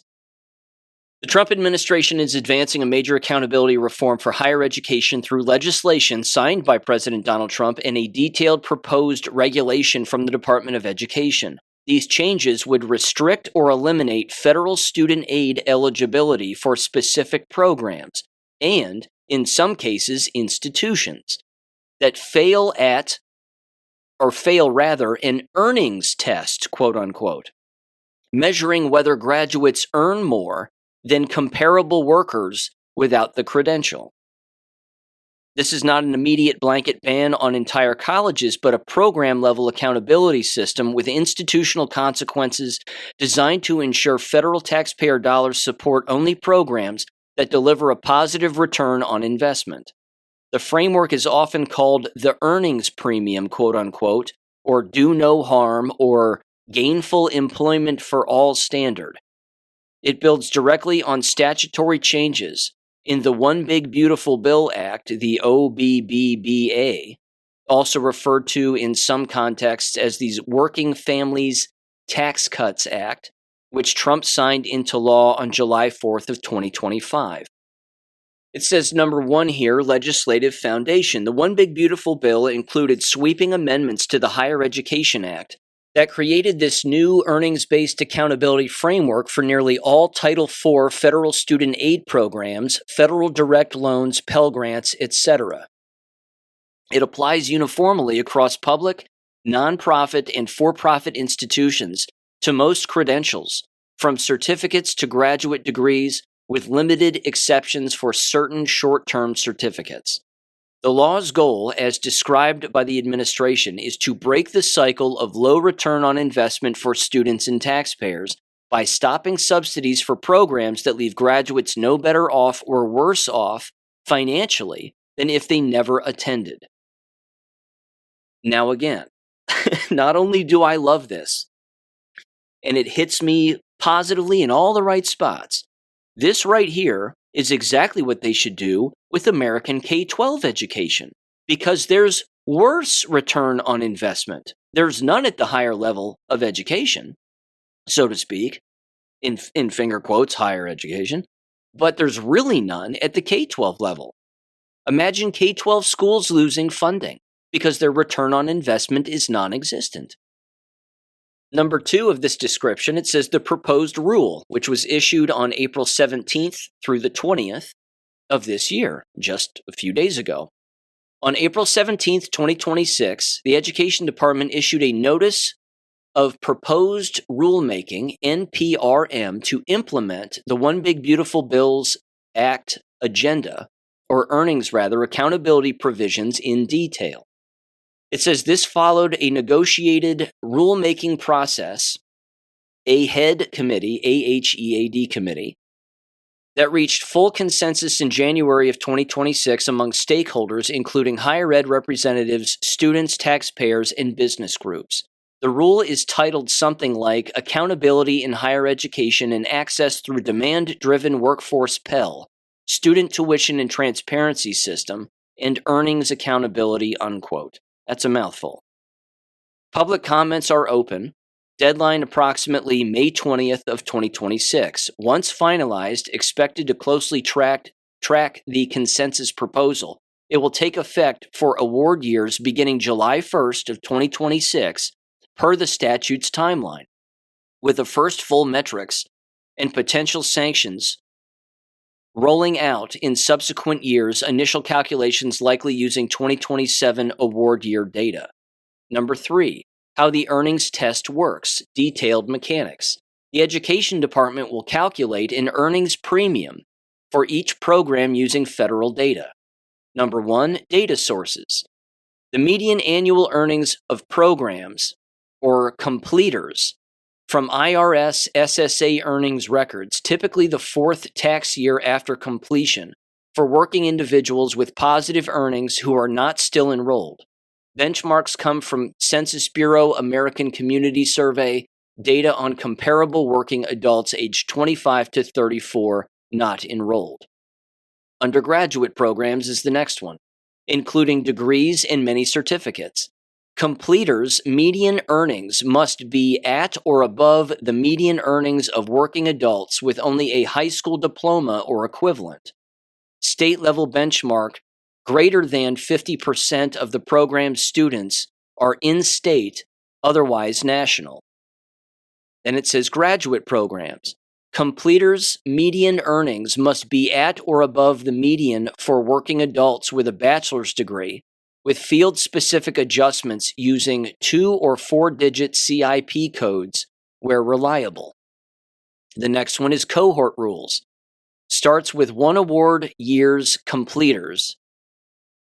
The Trump administration is advancing a major accountability reform for higher education through legislation signed by President Donald Trump and a detailed proposed regulation from the Department of Education. These changes would restrict or eliminate federal student aid eligibility for specific programs and, in some cases, institutions that fail an earnings test, quote unquote, measuring whether graduates earn more than comparable workers without the credential. This is not an immediate blanket ban on entire colleges, but a program-level accountability system with institutional consequences designed to ensure federal taxpayer dollars support only programs that deliver a positive return on investment. The framework is often called the earnings premium, quote unquote, or do no harm, or gainful employment for all standard. It builds directly on statutory changes in the One Big Beautiful Bill Act, the OBBBA, also referred to in some contexts as the Working Families Tax Cuts Act, which Trump signed into law on July 4th of 2025. It says number 1 here, legislative foundation. The One Big Beautiful Bill included sweeping amendments to the Higher Education Act that created this new earnings-based accountability framework for nearly all Title IV federal student aid programs, federal direct loans, Pell Grants, etc. It applies uniformly across public, nonprofit, and for-profit institutions to most credentials, from certificates to graduate degrees, with limited exceptions for certain short-term certificates. The law's goal, as described by the administration, is to break the cycle of low return on investment for students and taxpayers by stopping subsidies for programs that leave graduates no better off or worse off financially than if they never attended. Now again, not only do I love this, and it hits me positively in all the right spots, this right here is exactly what they should do with American K-12 education, because there's worse return on investment. There's none at the higher level of education, so to speak, in finger quotes, higher education, but there's really none at the K-12 level. Imagine K-12 schools losing funding because their return on investment is non-existent. Number 2 of this description, it says the proposed rule, which was issued on April 17th through the 20th of this year, just a few days ago. On April 17th, 2026, the Education Department issued a Notice of Proposed Rulemaking, NPRM, to implement the One Big Beautiful Bills Act agenda, or accountability provisions in detail. It says this followed a negotiated rulemaking process, a head committee, AHEAD committee, that reached full consensus in January of 2026 among stakeholders, including higher ed representatives, students, taxpayers, and business groups. The rule is titled something like Accountability in Higher Education and Access Through Demand-Driven Workforce Pell, Student Tuition and Transparency System, and Earnings Accountability, unquote. That's a mouthful. Public comments are open. Deadline approximately May 20th of 2026. Once finalized, expected to closely track the consensus proposal. It will take effect for award years beginning July 1st of 2026 per the statute's timeline, with the first full metrics and potential sanctions rolling out in subsequent years, initial calculations likely using 2027 award year data. Number 3, how the earnings test works, detailed mechanics. The Education Department will calculate an earnings premium for each program using federal data. Number 1, data sources. The median annual earnings of programs or completers from IRS SSA earnings records, typically the 4th tax year after completion, for working individuals with positive earnings who are not still enrolled. Benchmarks come from Census Bureau American Community Survey, data on comparable working adults aged 25 to 34 not enrolled. Undergraduate programs is the next one, including degrees and many certificates. Completers' median earnings must be at or above the median earnings of working adults with only a high school diploma or equivalent. State-level benchmark, greater than 50% of the program's students are in-state, otherwise national. Then it says graduate programs. Completers' median earnings must be at or above the median for working adults with a bachelor's degree, with field-specific adjustments using 2 or 4-digit CIP codes where reliable. The next one is cohort rules. Starts with 1 award year's completers,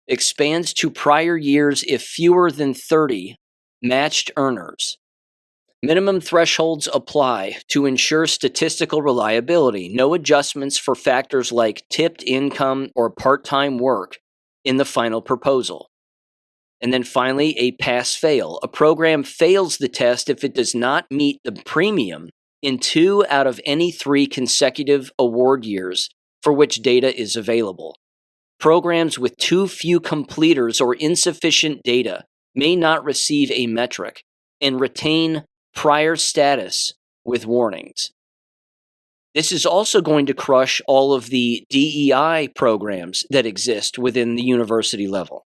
expands to prior years if fewer than 30 matched earners. Minimum thresholds apply to ensure statistical reliability. No adjustments for factors like tipped income or part-time work in the final proposal. And then finally, a pass-fail. A program fails the test if it does not meet the premium in 2 out of any 3 consecutive award years for which data is available. Programs with too few completers or insufficient data may not receive a metric and retain prior status with warnings. This is also going to crush all of the DEI programs that exist within the university level.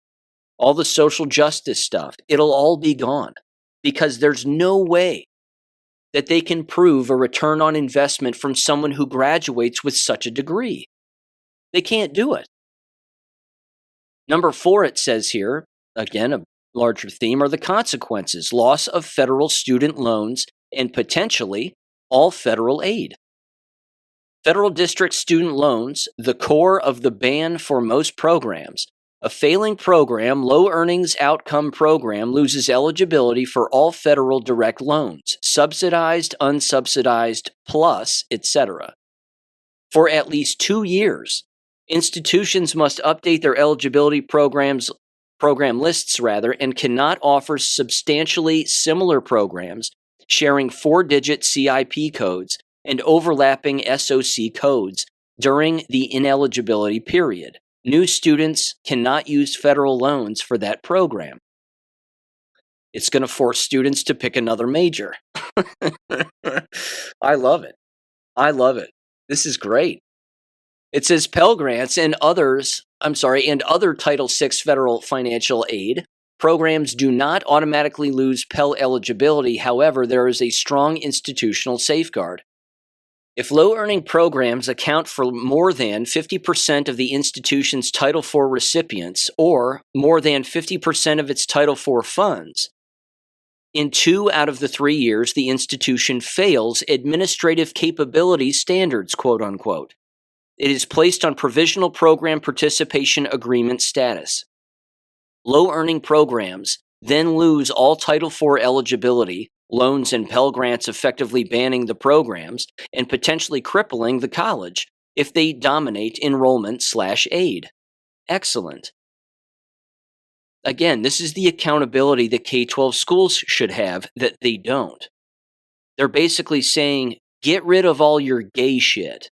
All the social justice stuff, it'll all be gone because there's no way that they can prove a return on investment from someone who graduates with such a degree. They can't do it. Number 4, it says here, again, a larger theme, are the consequences: loss of federal student loans and potentially all federal aid. Federal district student loans, the core of the ban for most programs. A failing program, low earnings outcome program, loses eligibility for all federal direct loans, subsidized, unsubsidized, plus, etc. For at least 2 years, institutions must update their eligibility program lists and cannot offer substantially similar programs sharing 4-digit CIP codes and overlapping SOC codes during the ineligibility period. New students cannot use federal loans for that program. It's going to force students to pick another major. I love it. I love it. This is great. It says Pell Grants and other Title VI federal financial aid programs do not automatically lose Pell eligibility. However, there is a strong institutional safeguard. If low-earning programs account for more than 50% of the institution's Title IV recipients or more than 50% of its Title IV funds, in 2 out of the 3 years, the institution fails administrative capability standards, quote unquote. It is placed on provisional program participation agreement status. Low-earning programs then lose all Title IV eligibility, loans and Pell Grants effectively banning the programs and potentially crippling the college if they dominate enrollment/aid. Excellent. Again, this is the accountability that K-12 schools should have that they don't. They're basically saying, get rid of all your gay shit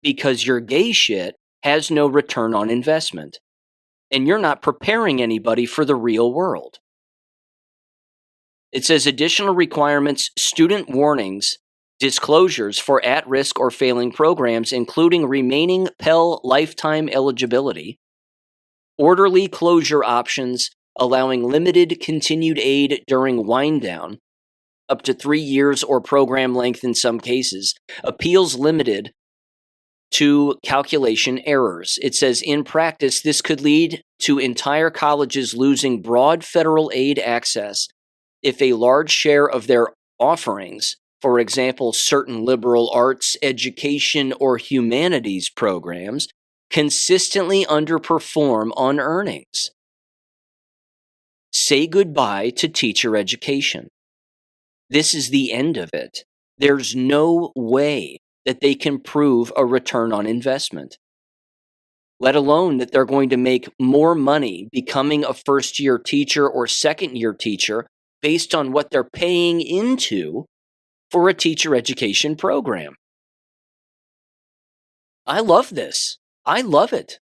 because your gay shit has no return on investment and you're not preparing anybody for the real world. It says additional requirements, student warnings, disclosures for at-risk or failing programs, including remaining Pell lifetime eligibility, orderly closure options, allowing limited continued aid during wind down, up to 3 years or program length in some cases. Appeals limited to calculation errors. It says, in practice, this could lead to entire colleges losing broad federal aid access if a large share of their offerings, for example, certain liberal arts, education, or humanities programs, consistently underperform on earnings. Say goodbye to teacher education. This is the end of it. There's no way that they can prove a return on investment, let alone that they're going to make more money becoming a first-year teacher or second-year teacher based on what they're paying into for a teacher education program. I love this. I love it.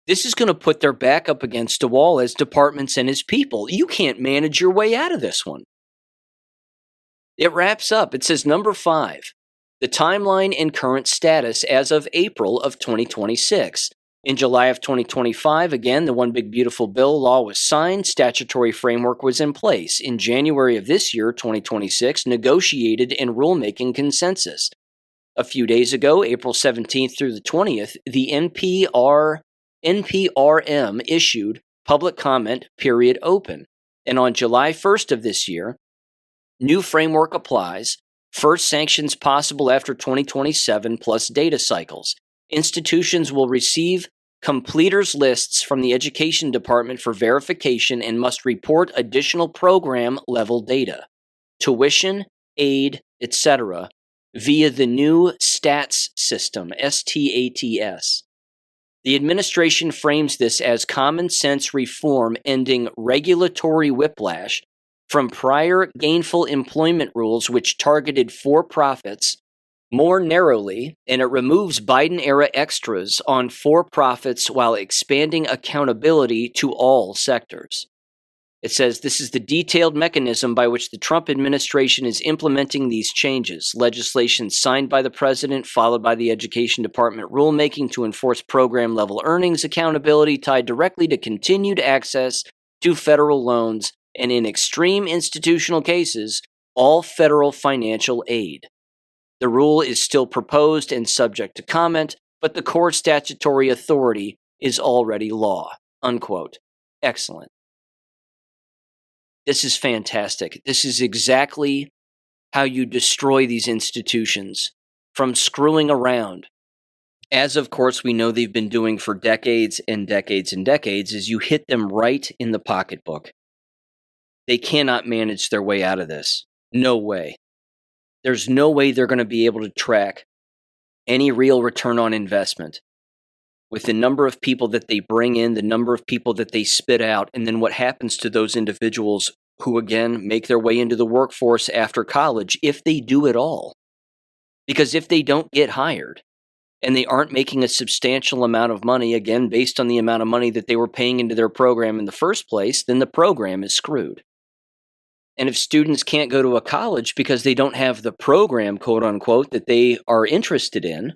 This is going to put their back up against a wall as departments and as people. You can't manage your way out of this one. It wraps up. It says, number 5, the timeline and current status as of April of 2026. In July of 2025, again, the One Big Beautiful Bill law was signed, statutory framework was in place. In January of this year, 2026, negotiated and rulemaking consensus. A few days ago, April 17th through the 20th, the NPRM issued public comment period open. And on July 1st of this year, new framework applies. First sanctions possible after 2027 plus data cycles. Institutions will receive completers lists from the Education Department for verification and must report additional program level data, tuition, aid, etc., via the new STATS system, STATS. The administration frames this as common sense reform ending regulatory whiplash from prior gainful employment rules which targeted for-profits more narrowly, and it removes Biden-era extras on for-profits while expanding accountability to all sectors. It says this is the detailed mechanism by which the Trump administration is implementing these changes. Legislation signed by the president, followed by the Education Department rulemaking to enforce program-level earnings accountability tied directly to continued access to federal loans and, in extreme institutional cases, all federal financial aid. The rule is still proposed and subject to comment, but the core statutory authority is already law. Unquote. Excellent. This is fantastic. This is exactly how you destroy these institutions from screwing around. As, of course, we know they've been doing for decades and decades and decades, is you hit them right in the pocketbook. They cannot manage their way out of this. No way. There's no way they're going to be able to track any real return on investment with the number of people that they bring in, the number of people that they spit out, and then what happens to those individuals who, again, make their way into the workforce after college, if they do at all. Because if they don't get hired, and they aren't making a substantial amount of money, again, based on the amount of money that they were paying into their program in the first place, then the program is screwed. And if students can't go to a college because they don't have the program, quote unquote, that they are interested in,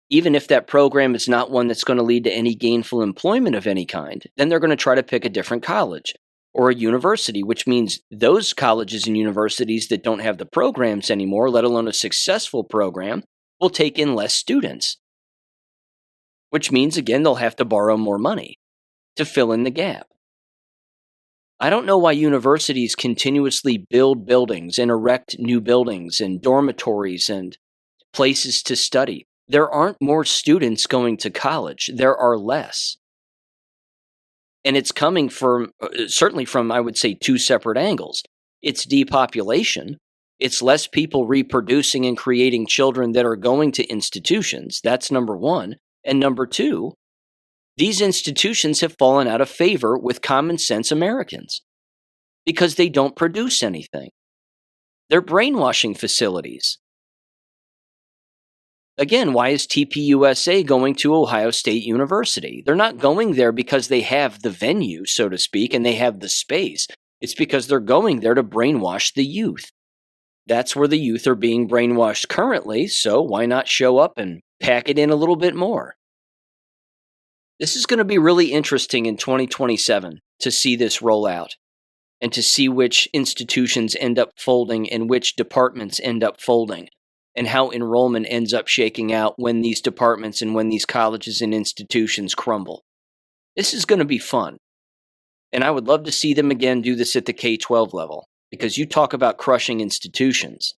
even if that program is not one that's going to lead to any gainful employment of any kind, then they're going to try to pick a different college or a university, which means those colleges and universities that don't have the programs anymore, let alone a successful program, will take in less students. Which means, again, they'll have to borrow more money to fill in the gap. I don't know why universities continuously build buildings and erect new buildings and dormitories and places to study. There aren't more students going to college. There are less. And it's coming from, certainly from, I would say, two separate angles. It's depopulation. It's less people reproducing and creating children that are going to institutions. That's number one. And number two, these institutions have fallen out of favor with common sense Americans because they don't produce anything. They're brainwashing facilities. Again, why is TPUSA going to Ohio State University? They're not going there because they have the venue, so to speak, and they have the space. It's because they're going there to brainwash the youth. That's where the youth are being brainwashed currently, so why not show up and pack it in a little bit more? This is going to be really interesting in 2027 to see this roll out. and to see which institutions end up folding and which departments end up folding, and how enrollment ends up shaking out when these departments and when these colleges and institutions crumble. This is going to be fun. And I would love to see them again do this at the K-12 level, because you talk about crushing institutions.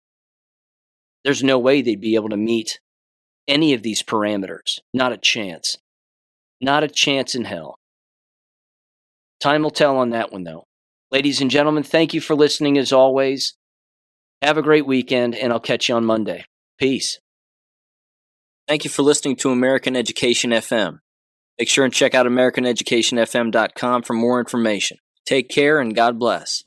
There's no way they'd be able to meet any of these parameters. Not a chance. Not a chance in hell. Time will tell on that one, though. Ladies and gentlemen, thank you for listening as always. Have a great weekend, and I'll catch you on Monday. Peace. Thank you for listening to American Education FM. Make sure and check out AmericanEducationFM.com for more information. Take care and God bless.